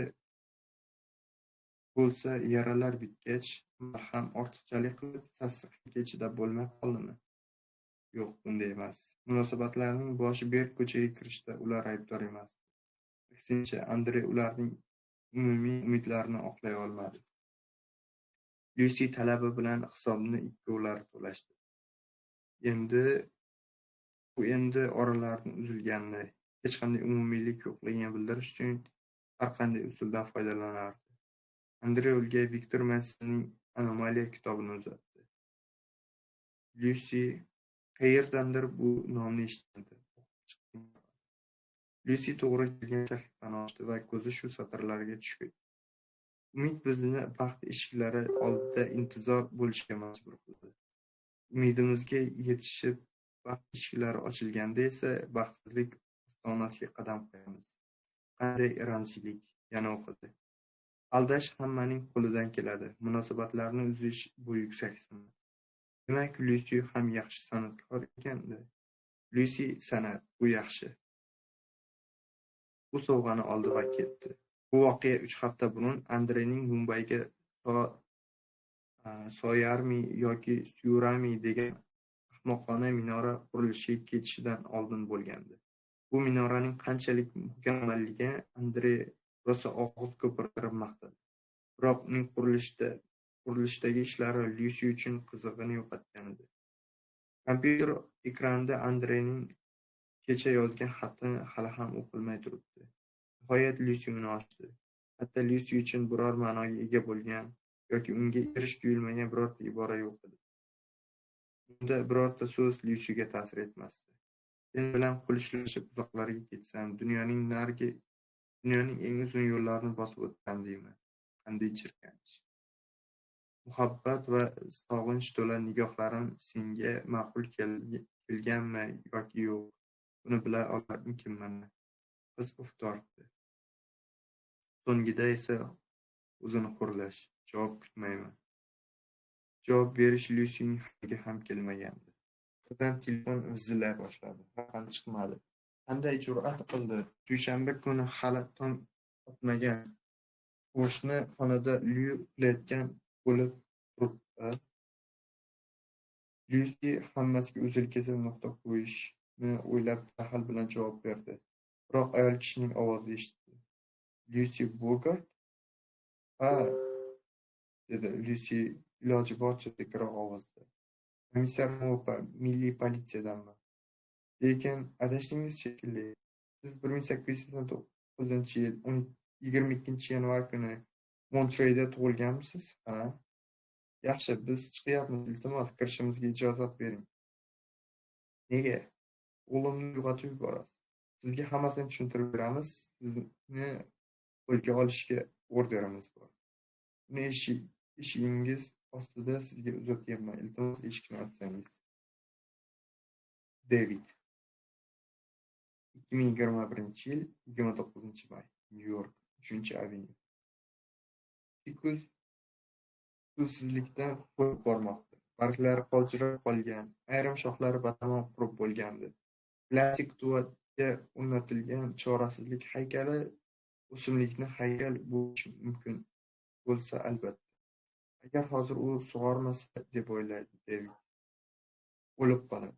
[SPEAKER 1] bo'lsa yaralar bitgach, marham ortiqchalik qilib sassiqlikka chidab bo'lmay qoldimi? Yo'q, bunday emas. Munosabatlarning boshi berk ko'chaga kirishda ular aybdor emas. Aksincha, Andrey ularning umumiy umidlarini oqlay olmadi. Lyusi talabi bilan hisobni ikkovlari to'lashdi. Endi oralarining uzilganini, hech qanday umumiylik yo'qligini bildirish uchun har qanday usuldan foydalanardi. Andrey unga Viktor Mansning Anomaliya kitobini uzatdi. Lyusi qayerdandir bu nomni eshitgandi. Lyusi to'g'ri kelgan sahifani ochdi va ko'zi shu satrlarga tushdi. Umid bizni baxt eshiklari oldida intizor bo'lishga majbur qiladi. Umidimizga yetishib, baxt eshiklari ochilganda esa baxtsizlik ostonasiga qadam qo'yamiz. Qanday ramziylik, yana o'qidi. Aldash hammaning qo'lidan keladi. Munosabatlarni uzish bu yuksak san'at. Demak, Lyusi ham yaxshi san'atkor ekanda. Lyusi san'at, bu yaxshi. U sovg'ani oldi va ketdi. Bu voqea 3 hafta burun Andreyning Mumbayga Soyarmi yoki Syurami degan ahmoqona minora qurilishiga ketishidan oldin bo'lgandi. Bu minoraning qanchalik mukammalligini Andrey rosa og'iz ko'pirtirib maqtadi. Biroq uning qurilishdagi ishlari Lyusi uchun qizig'ini yo'qotgan edi. Kompyuter ekranida Andreyning kecha yozgan xati hali ham o'qilmay turibdi. Nihoyat Lyusi uni ochdi. Hatto Lyusi uchun biror ma'noga ega bo'lgan yoki unga erish tuyulmagan birorta ibora yo'q edi. Unda birorta so'z Lyusiga ta'sir etmasdi. Sen bilan qo'l ishlashib uzoqlarga ketsam, dunyoning eng uzun yo'llarini bosib o'tsam deyman. Qanday jirkanch. Muhabbat va sog'inch to'la nigohlarim senga ma'qul kelganmi yoki yo'q, buni bila olarmikinman. Qiz uf tortdi. So'ngida esa o'zini xo'rlash. Javob kutmayman. Javob berish Lyusining xayoliga ham kelmagandi. Birdan telefon vizillay boshladi. Raqam chiqmadi. Qanday jur'at qildi? Dushanba kuni hali tong otmagan. Qo'shni xonada Lyu uxlayotgan bo'lib turibdi. Lyusi hammasiga uzil-kesil nuqta qo'yishni o'ylab jahl bilan javob berdi. Biroq ayol kishining ovozi eshitdi. Lyusi Bogart? Ha, dedi Lyusi iloji boricha tekroq ovozda. Komissar Mopa, milliy politsiyadanman. Lekin adashdingiz shekilli. Siz 1889-yil 22-yanvar kuni Montreyda tug'ilganmisiz? Ha? Yaxshi, biz chiqyapmiz. Iltimos, kirishimizga ijozat bering. Nega? O'g'limni uyg'otib yuborasiz. Sizga hammasini tushuntirib beramiz. Sizni qo'lga olishga orderimiz bor. Uni eshigingiz ostida sizga uzatyapman. Iltimos, eshikni ochsangiz. David. 2021-yil 29-may. Nyu-York, 3-avenue. Fikus suvsizlikdan qo'yib bormoqda. Barglari qolchirab qolgan, ayrim shoxlari batamom qurib bo'lgandi. Plastik tuvakka o'rnatilgan chorasizlik haykali o'simlikni haykal bo'lishi mumkin bo'lsa albatta. Agar hozir u sug'ormasa, deb o'ylaydi David, o'lib qoladi.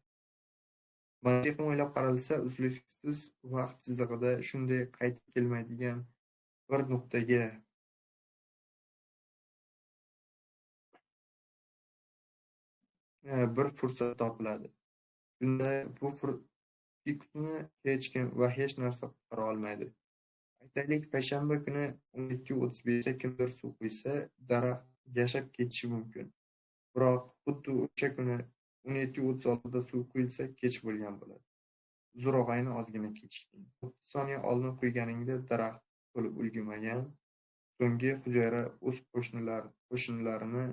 [SPEAKER 1] Mantiqan o'ylab qaralsa, uzluksiz vaqt chizig'ida shunday qaytib kelmaydigan bir nuqtaga bir fursat topiladi. Shunda bu fikusni hech kim va hech narsa qutqara olmaydi. Aytaylik, payshanba kuni 17:35 da kimdir suv quysa, daraxt yashab ketishi mumkin. Biroq xuddi o'sha kuni 17:36 da suv quyilsa, kech bo'lgan bo'ladi. Uzr-og'ayni, ozgina kechikding. 30 soniya oldin quyganingda daraxt to'lib ulgurmagan. So'nggi hujayra o'z qo'shnilarini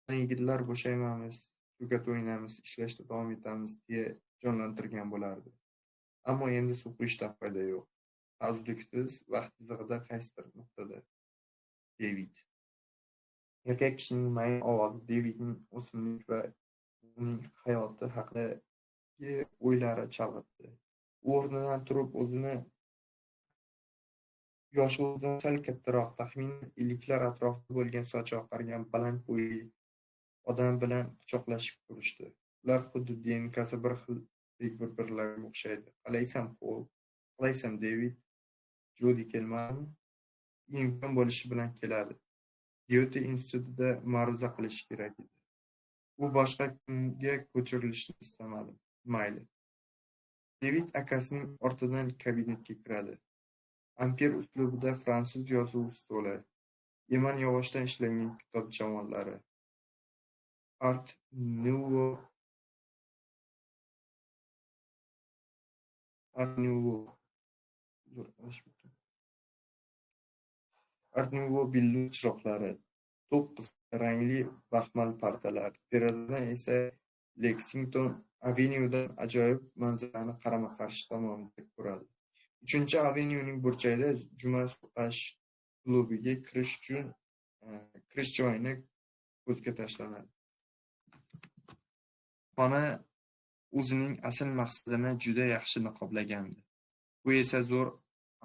[SPEAKER 1] "Qani yigitlar, bo'shaymamiz, suvga to'yinamiz, ishlashda davom etamiz" deya jonlantirgan bo'lardi. Ammo endi suv quyishdan foyda yo'q. Uzluksiz vaqt chizig'ida qaysidir nuqtada. David. Erkak kishining mayin ovozi Davidning o'simlik va uning hayoti haqidagi o'ylari chalg'itdi. U o'rnidan turib, yoshi o'zidan sal kattaroq, taxminan 50lar atrofida bo'lgan sochi oqargan baland bo'yli odam bilan quchoqlashib ko'rishdi. Ular xuddi DNKsi bir xildek bir-birlariga o'xshaydi. "Qalaysan, Pol? Qalaysan, David? Jodi kelmadimi?" Imkon bo'lishi bilan keladi. Gyote institutida ma'ruza qilish kerak edi. U boshqa kunga ko'chirilishni istamadi. Mayli. David akasining ortidan kabinetga kiradi. Amper uslubida fransuz yozuv stoli, eman yog'ochdan ishlangan kitob javonlari, Art Nouveau billur chiroqlari, 9 rangli baxmal pardalar, derazadan esa Lexington Avenuedan ajoyib manzarani qarama-qarshi tomonda ko'radi. 3-avenyuning burchagida juma suqash klubiga kirish joyini ko'zga tashlanadi. Xona o'zining asl maqsadini juda yaxshi niqoblagandi. Bu esa zo'r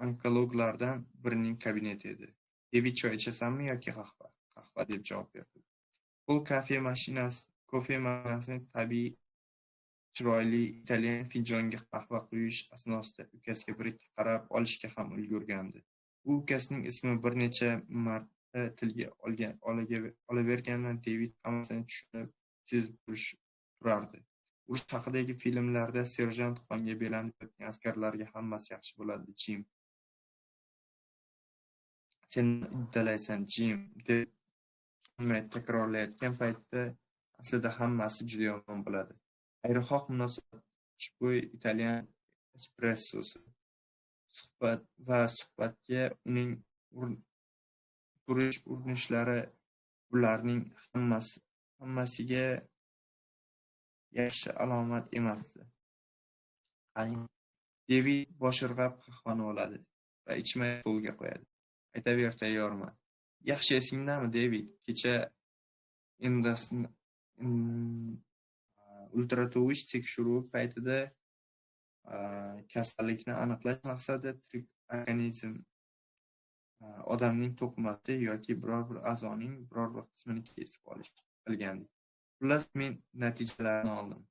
[SPEAKER 1] onkologlardan birining kabineti edi. "David, choy ichasanmi yoki qahva?" "Qahva", deb javob berdi. Pol kofe mashinasini tabiiy chiroyli italyan finjoniga qahva quyish asnosida ukasiga bir-ikki qarab olishga ham ulgurgandi. U ukasining ismini bir necha marta tilga olaverganidan David hammasini tushunib, sezib turardi. Urush haqidagi filmlarda serjant qonga belanib yotgan askarlarga hammasi yaxshi bo'ladi, Jim. "Sen uddalaysan, Jim", deb takrorlayotgan paytda aslida hammasi juda yomon bo'ladi. Xayrixoh munosabat, xushbo'y italyan espressosi, suhbatga uning turish urinishlari — bularning hammasiga yaxshi alomat emasdi. David bosh irg'ab qahvani oladi va ichmay stolga qo'yadi. "Aytaver, tayyorman." "Yaxshi esingdami, David? Kecha ultratovush tekshiruvi paytida kasallikni aniqlash maqsadida tirik organizm, odamning to'qimasi yoki biror bir a'zoning biror bir qismini kesib olish qilgandik. Xullas, men natijalarni oldim."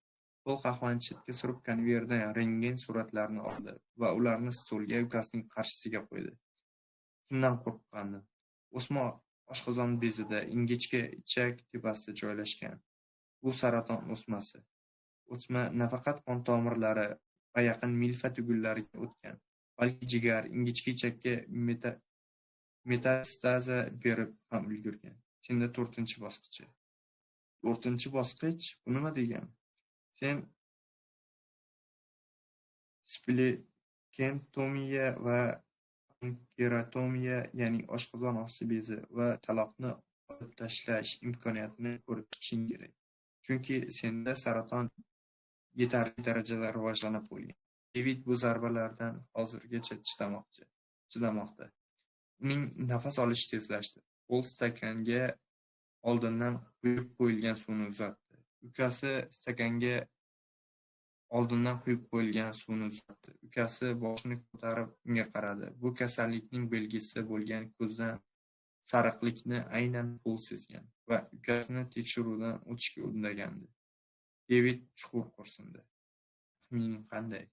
[SPEAKER 1] Pol qahvani chetga surib, konvertdan rentgen suratlarini oldi va ularni stolga ukasining qarshisiga qo'ydi. Shundan qo'rqqandim. O'sma oshqozon bezida, ingichka ichak tepasida joylashgan. Bu saraton o'smasi. O'sma nafaqat qon tomirlari va yaqin milfa tugullariga o'tgan, balki jigar, ingichka ichakka metastaza berib ham ulgurgan. Senda 4-bosqichi. 4-bosqich? Bu nima degani? Sen splenektomiya va Pankreatomiya, ya'ni oshqozon osti bezi va taloqni olib tashlash imkoniyatini ko'rib chiqishing kerak. Chunki senda saraton yetarli darajada rivojlanib bo'lgan. Devid bu zarbalardan hozirgacha chidamoqda. Uning nafas olishi tezlashdi. Pol stakanga oldindan quyib qo'yilgan suvni uzatdi. Ukasi stakanga oldindan quyib qo'yilgan suvni uzatdi. Ukasi boshini ko'tarib unga qaradi. Bu kasallikning belgisi bo'lgan ko'zdan sariqlikni aynan Pol sezgan va ukasini tekshiruvdan o'tishga undagandi. Devid chuqur xo'rsindi. Taxmining qanday?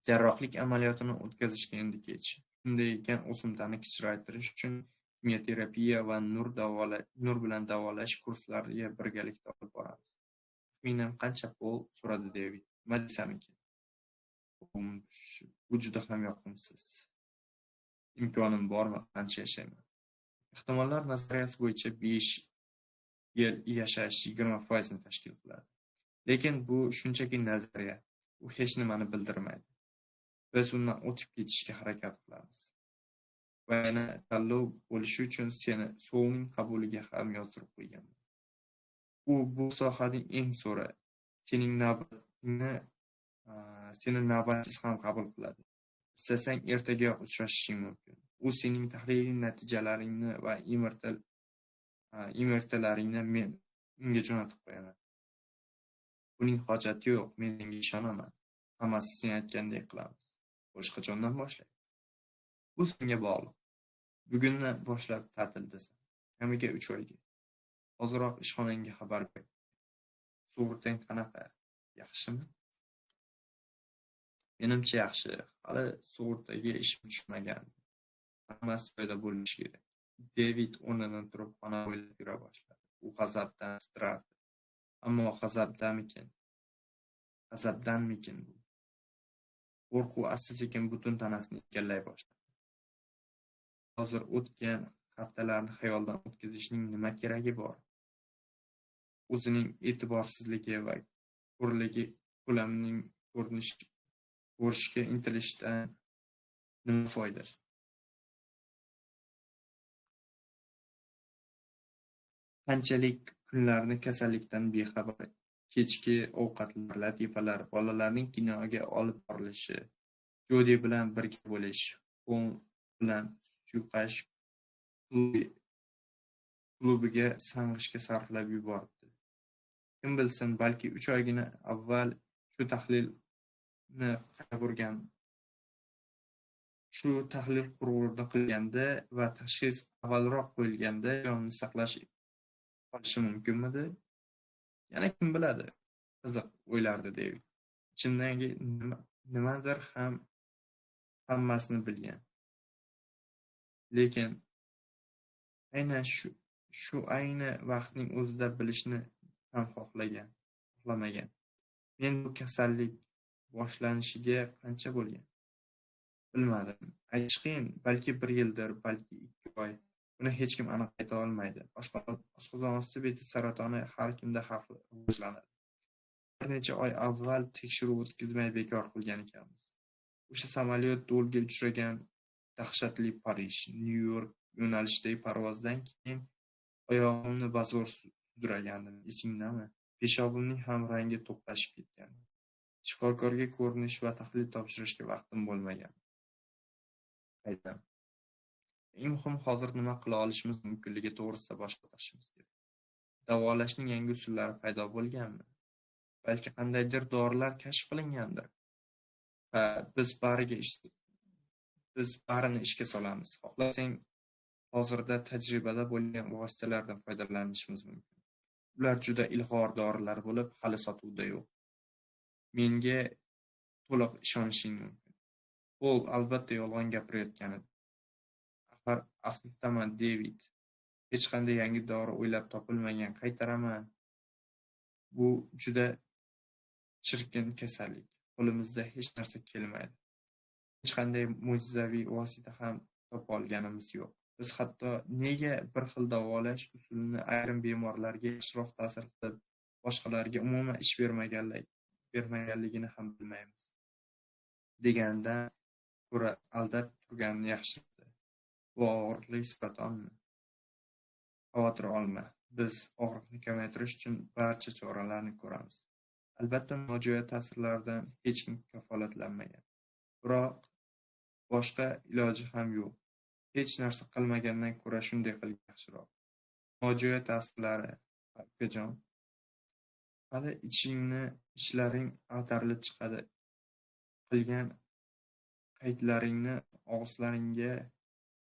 [SPEAKER 1] Jarrohlik amaliyotini o'tkazishga endi kech. Shunday ekan, o'simtani kichraytirish uchun kimyoterapiya va nur bilan davolash kurslariga birgalikda olib boramiz. Taxminan qancha Pol? So'radi Devid. Nima desamikin? Bu juda ham yoqimsiz. Imkonim bormi? Qancha yashayman? Ehtimollar nazariyasi bo'yicha 5 yil yashash 20% tashkil qiladi. Lekin bu shunchaki nazariya. U hech nimani bildirmaydi. Biz undan o'tib ketishga harakat qilamiz. Va yana tanlov bo'lishi uchun seni sovning qabuliga ham yozdirib qo'yganman. U bu sohaning eng so'ri. Seni navbatsiz ham qabul qiladi. Istasang ertagayoq uchrashishing mumkin. U sening tahliliy natijalaringni va email-laringni men unga jo'natib qo'yaman. Buning hojati yo'q, men senga ishonaman. Hammasi sen aytgandek qilamiz. Boshqa qachondan boshlaydi? Bu senga bog'liq. Bugundan boshlab ta'tildasan. Kamiga 3 oyga. Hoziroq ishxonangga xabar ber. Sug'urtang qanaqa? Yaxshimi? Menimcha yaxshi. Hali sug'urtaga ishim tushmagan. Hammasi joyida bo'lishi kerak. Devid o'rnidan turib xona bo'ylab yura boshladi. U g'azabdan titrardi. Ammo g'azabdanmikin bu? Qo'rquv asta-sekin butun tanasini egallay boshladi. Hozir o'tgan haftalarni xayoldan o'tkazishning nima keragi bor? O'zining e'tiborsizligi va ko'lamining ko'rishga intilishdan nima foyda? Qanchalik kunlarni kasallikdan bexabar, kechki ovqatlar, latifalar, bolalarning kinoga olib borilishi, Jodi bilan birga bo'lish, Pol bilan suyqash klubiga sang'ishga sarflab yuboribdi. Kim bilsin, balki 3 oygina avval shu tahlil qurg'urni qilganda va tashxis avvalroq qo'yilganda jonni saqlash qolishi mumkinmidi? Yana kim biladi? Qiziq, o'ylardi Devid. Ichimdagi nimadir hammasini bilgan. Lekin aynan shu ayni vaqtning o'zida bilishni ham xohlamagan. Men bu kasallik boshlanishiga qancha bo'lgan? Bilmadim. Aytish qiyin. Balki 1 yildir, balki 2 oy. Buni hech kim aniq ayta olmaydi. Oshqozon osti bezi saratoni har kimda xavfli rivojlanadi. Bir necha oy avval tekshiruv o'tkazmay bekor qilgan ekanmiz. O'sha samolyot do'lga uchragan dahshatli Parij, Nyu-York yo'nalishidagi parvozdan keyin oyog'imni bazo'r sudragandim. Esingdami? Peshobimning ham rangi to'qnashib ketgandi. Shifokorga ko'rinish va tahlil topshirishga vaqtim bo'lmagan. Aytdim. Eng muhim hozir nima qila olishimiz mumkinligi to'g'risida bosh qotirishimiz kerak. Davolashning yangi usullari paydo bo'lganmi? Balki qandaydir dorilar kashf qilingandir. Biz barini ishga solamiz. Xohlasang, hozirda tajribada bo'lgan vositalardan foydalanishimiz mumkin. Ular juda ilg'or dorilar bo'lib, hali sotuvda yo'q. Menga to'liq ishonishing mumkin. Pol albatta yolg'on gapirayotgan edi. Axir afsusdaman, Devid. Hech qanday yangi dori o'ylab topilmagan. Qaytaraman. Bu juda chirkin kasallik. Qo'limizda hech narsa kelmaydi. Hech qanday mo'jizaviy vosita ham topa olganimiz yo'q. Biz hatto nega bir xil davolash usulini ayrim bemorlarga yaxshiroq ta'sir qilib, boshqalarga umuman ish bermaganligini ham bilmaymiz. Degandan ko'ra aldab turganini yashirdi. Bu og'riqli saratonmi? Xavotir olma, biz og'riqni kamaytirish uchun barcha choralarni ko'ramiz. Albatta, nojo'ya ta'sirlardan hech kim kafolatlanmagan. Biroq boshqa iloji ham yo'q. Hech narsa qilmagandan ko'ra shunday qilgan yaxshiroq. Nojo'ya ta'sirlari, ukajon, hali ishlaring ag'darilib chiqadi. Qilgan qaydlaringni og'izlaringga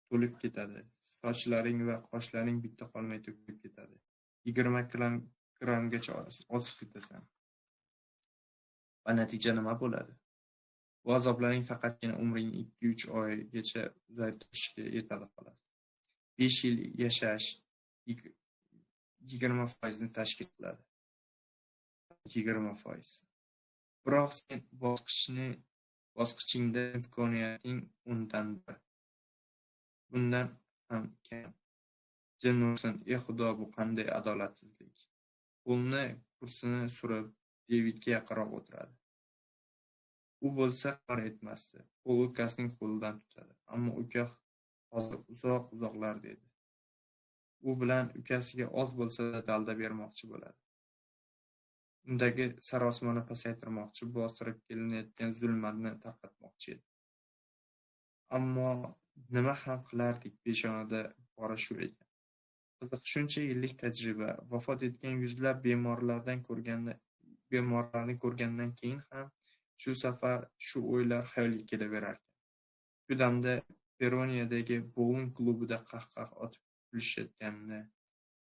[SPEAKER 1] to'lib ketadi. Sochlaring va qoshlaring bitta qolmay to'kilib ketadi. 20 grammgacha ozib ketasan. Va natija nima bo'ladi? Bu azoblaring faqatgina umring 2-3 oygacha uzaytirishiga yetadi xolos. 5 yil yashash 20% tashkil qiladi. 20%. Biroq sen bosqichingda imkoniyating undan bir. Bundan ham kam. Jin ursin, xudo, bu qanday adolatsizlik. Qo'lni kursini surib, Devidga yaqinroq o'tiradi. U bo'lsa qimir etmasdi. Qo'l ukasining qo'lidan tutadi. Ammo uka hozir uzoq-uzoqlarda edi. U bilan ukasiga oz bo'lsa-da dalda bermoqchi bo'ladi. Undagi sarosmani pasaytirmoqchi, bostirib kelinayotgan zulmatni tarqatmoqchi edi. Ammo nima ham qilardik, peshonada bori shu ekan. Qiziq, shuncha yillik tajriba, vafot etgan yuzlab bemorlarni ko'rgandan keyin ham shu safar shu o'ylar xayolga kelaverarkan. Shu damda Peroniyadagi bouling klubida qahqah otib kulishayotganini,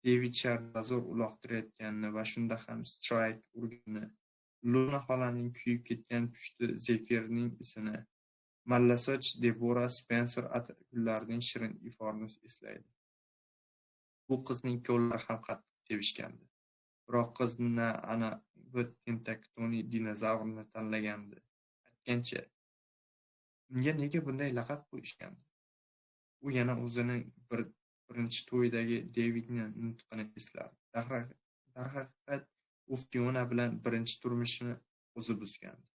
[SPEAKER 1] Devid sharbazor uloqtirayotganini va shunda ham strayk urganini, Luna xolaning kuyib ketgan pushti Zefirning isini, mallasoch Debora Spencer atirgullarining shirin iforini eslaydi. Bu qizni ikkovlari ham qattiq sevishgandi. Biroq qiz na ana bir tentak-toni dinozavrni tanlagandi. Aytgancha, unga nega bunday laqab qo'yishgandi? U yana o'zining birinchi to'ydagi Devidni nutqini eslardi. Darhaqiqat, u Fiona bilan birinchi turmushini o'zi buzgandi.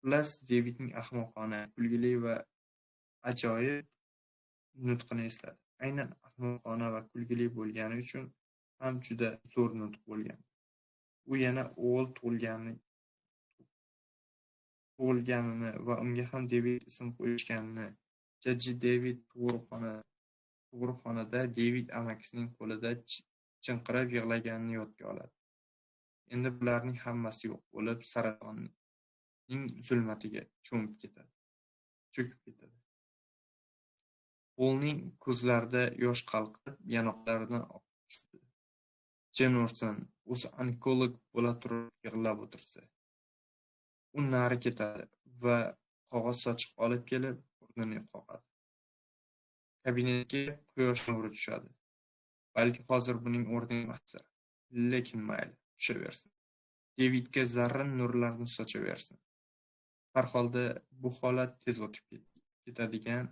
[SPEAKER 1] Xullas, Devidning ahmoqona, kulgili va ajoyib nutqini esladi. Aynan ahmoqona va kulgili bo'lgani uchun ham juda zo'r nutq bo'lgan. U yana o'g'il tug'ilganini va unga ham Devid ism qo'yishganini, jajji Devid tug'ruqxonada Devid amakisining qo'lida chinqirab yig'laganini yodga oladi. Endi bularning hammasi yo'q bo'lib, saratonning zulmatiga cho'kib ketadi. Polning ko'zlarida yosh qalqib, yanoqlaridan oqib tushdi. Jin ursin, o'zi onkolog bo'la turib yig'lab o'tirsa. U nari ketadi va qog'oz sochiq olib kelib, burnini qoqadi. Kabinetga quyosh nuri tushadi. Balki hozir buning o'rni emasdir. Lekin mayli, tushaversin. Devidga zarrin nurlarni sochaversin. Har holda bu holat tez o'tib ketadigan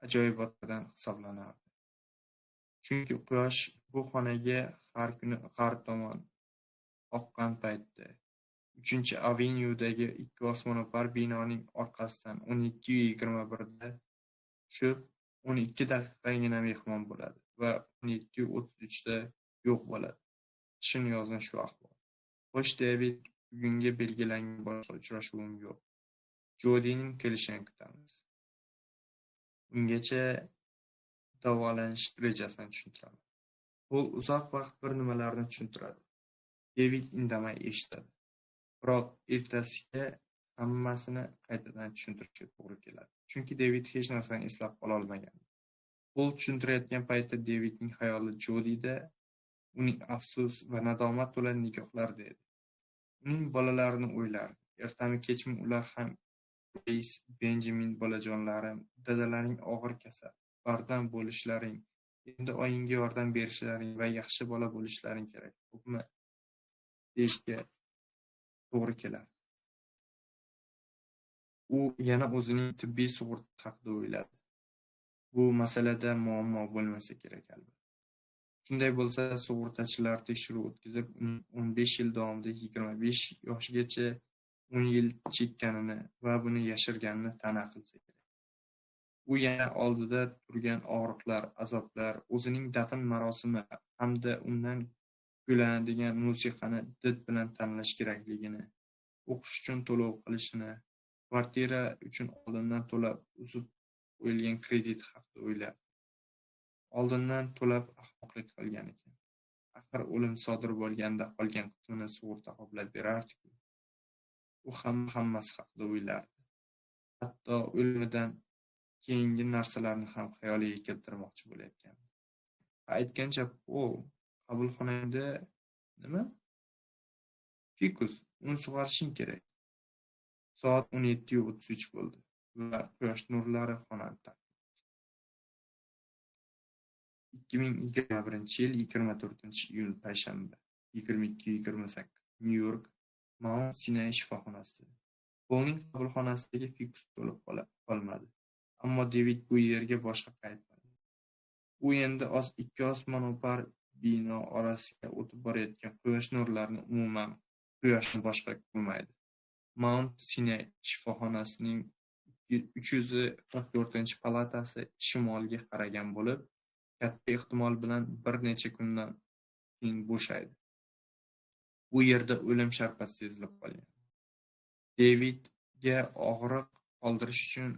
[SPEAKER 1] ajoyibotlardan hisoblanardi. Chunki quyosh bu xonaga har kuni g'arb tomon oqqan paytda 3-avenyudagi ikki osmono'par binoning orqasidan 17:21 tushib, 12 daqiqagina mehmon bo'ladi va 17:33 yo'q bo'ladi. Chin yozgan shu ahvol. Xo'sh, David, bugunga belgilangan boshqa uchrashuvim yo'q. Jodining kelishini kutamiz. Ungacha davolanish rejasini tushuntiraman. Pol uzoq vaqt bir nimalarni tushuntiradi. David indamay eshitadi. Biroq ertasiga hammasini qaytadan tushuntirishga to'g'ri keladi. Chunki David hech narsani eslab qola olmagan. Pol tushuntirayotgan paytda Davidning xayoli Jodida, uning afsus va nadomat to'la nigohlarida edi. Uning bolalarini o'ylardi. Ertami-kechmi ular ham Grace, Benjamin bolajonlarim, dadalaring og'ir kasal, bardam bo'lishlaring, endi oyingga yordam berishlaring va yaxshi bola bo'lishlaring kerak. Ko'pmi? Deyishga to'g'ri keladi. U yana o'zining tibbiy sug'urta haqida o'yladi. Bu masalada muammo bo'lmasa kerak albatta. Shunday bo'lsa, sug'urtachilar tekshiruv o'tkazib, uning 15 yil davomida 25 yoshgacha 10 yil chekkanini va buni yashirganini ta'na qilsa kerak. U yana oldida turgan og'riqlar, azoblar, o'zining dafn marosimi hamda undan kuylanadigan musiqani did bilan tanlash kerakligini, o'qish uchun to'lov qilishini, kvartira uchun oldindan to'lab uzib qo'yilgan kredit haqida o'yladi. Oldindan to'lab ahmoqlik qilgan ekan. Axir o'lim sodir bo'lganda qolgan qismini sug'urta qoplab berardi-ku. U hammasi haqida o'ylardi. Hatto o'limidan keyingi narsalarni ham xayoliga keltirmoqchi bo'layotgandi. Aytgancha, qabulxonangda nima? Fikus, uni sug'orishing kerak. Soat 17:33 bo'ldi va quyosh nurlari xonani tark etdi. 2021-yil 24-iyul payshanba, 22:28 Nyu-York, Mount Sinai shifoxonasida. Polning qabulxonasidagi Fikus to'lib qolmadi, ammo Devid bu yerga boshqa qaytmadi. U endi ikki osmono'par bino orasiga o'tib borayotgan quyosh nurlarini, umuman quyoshni boshqa ko'rmaydi. Mount Sinai shifoxonasining 344-palatasi shimolga qaragan bo'lib, katta ehtimol bilan bir necha kundan keyin bo'shaydi. Bu yerda o'lim sharpasi sezilib qolgan. Devidga og'riq qoldirish uchun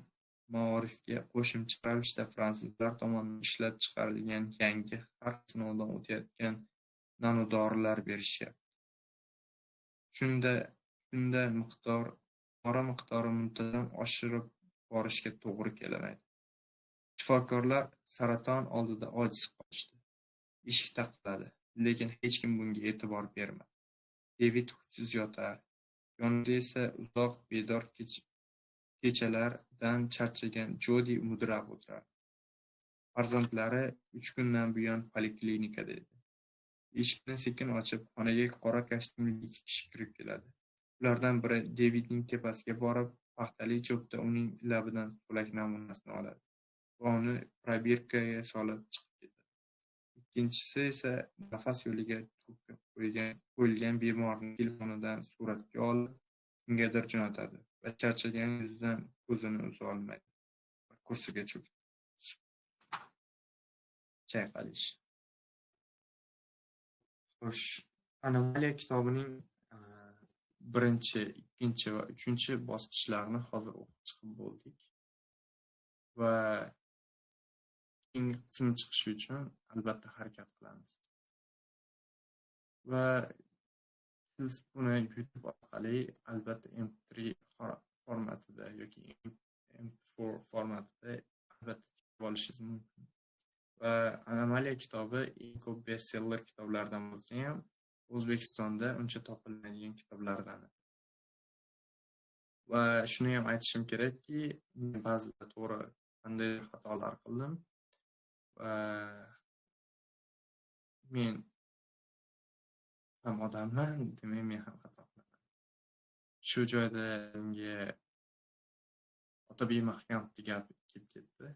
[SPEAKER 1] maorifga qo'shimcha ravishda fransuzlar tomonidan ishlab chiqarilgan yangi har sinovdan o'tayotgan nanodorilar berishyapti. Shunda dori miqdori muntazam oshirib borishga to'g'ri kelmaydi. Shifokorlar saraton oldida ojiz qolishdi. Eshik taqilladi, lekin hech kim bunga e'tibor bermadi. Devid hushsiz yotar, yonida esa uzoq bedor kechalardan charchagan Jodi mudrab o'tirardi. Farzandlari 3 kundan buyon poliklinikada edi. Eshikni sekin ochib, xonaga qora kostyumli 2 kishi kirib keladi. Ulardan biri Devidning tepasiga borib, paxtali cho'pda uning labidan so'lak namunasini oladi va uni probirkaga solib chiqib ketadi. Ikkinchisi esa nafas yo'liga trubka qo'yilgan bemorning telefonidan suratga olib, kimgadir jo'natadi va charchagan yuzidan ko'zini uza olmaydi. Kursiga cho'kadi. Chayqalish. Xo'sh, Anomaliya kitobining 1, 2 va 3 bosqichlarini hozir o'qib chiqib bo'ldik. Va keyingi qismi chiqishi uchun albatta harakat qilamiz. Va siz buni YouTube orqali albatta MP3 formatida yoki MP4 formatida albatta chiqarib olishingiz mumkin. Va Anomaliya kitobi eng ko'p bestseller kitoblardan bo'lsa ham, O'zbekistonda uncha topilmaydigan kitoblardan. Va shuni ham aytishim kerakki, men ba'zida to'g'ri qanday xatolar qildim va men ham odamman, demak men ham xato qilaman. Shu joyda menga Otabek Mahkamovning gapi kelib ketdi.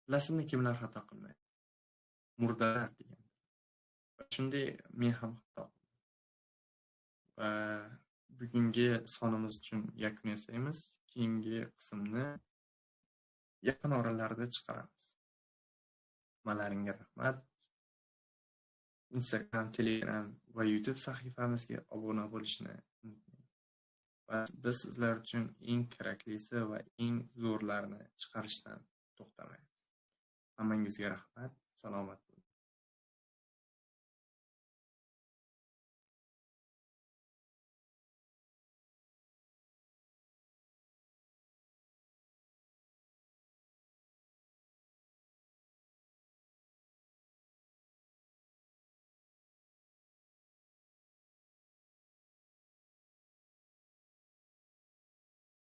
[SPEAKER 1] Bilasizmi, kimlar xato qilmaydi? Murdalar degan. Shunday men ham xato qildim. Va bugungi sonimiz uchun yakun yasaymiz. Keyingi qismni yaqin oralarda chiqaramiz. Hamalaringga rahmat. Instagram, Telegram va YouTube sahifamizga obuna bo'lishni unutmang. Va biz sizlar uchun eng keraklisi va eng zo'rlarini chiqarishdan to'xtamaymiz. Hammangizga rahmat. Salomat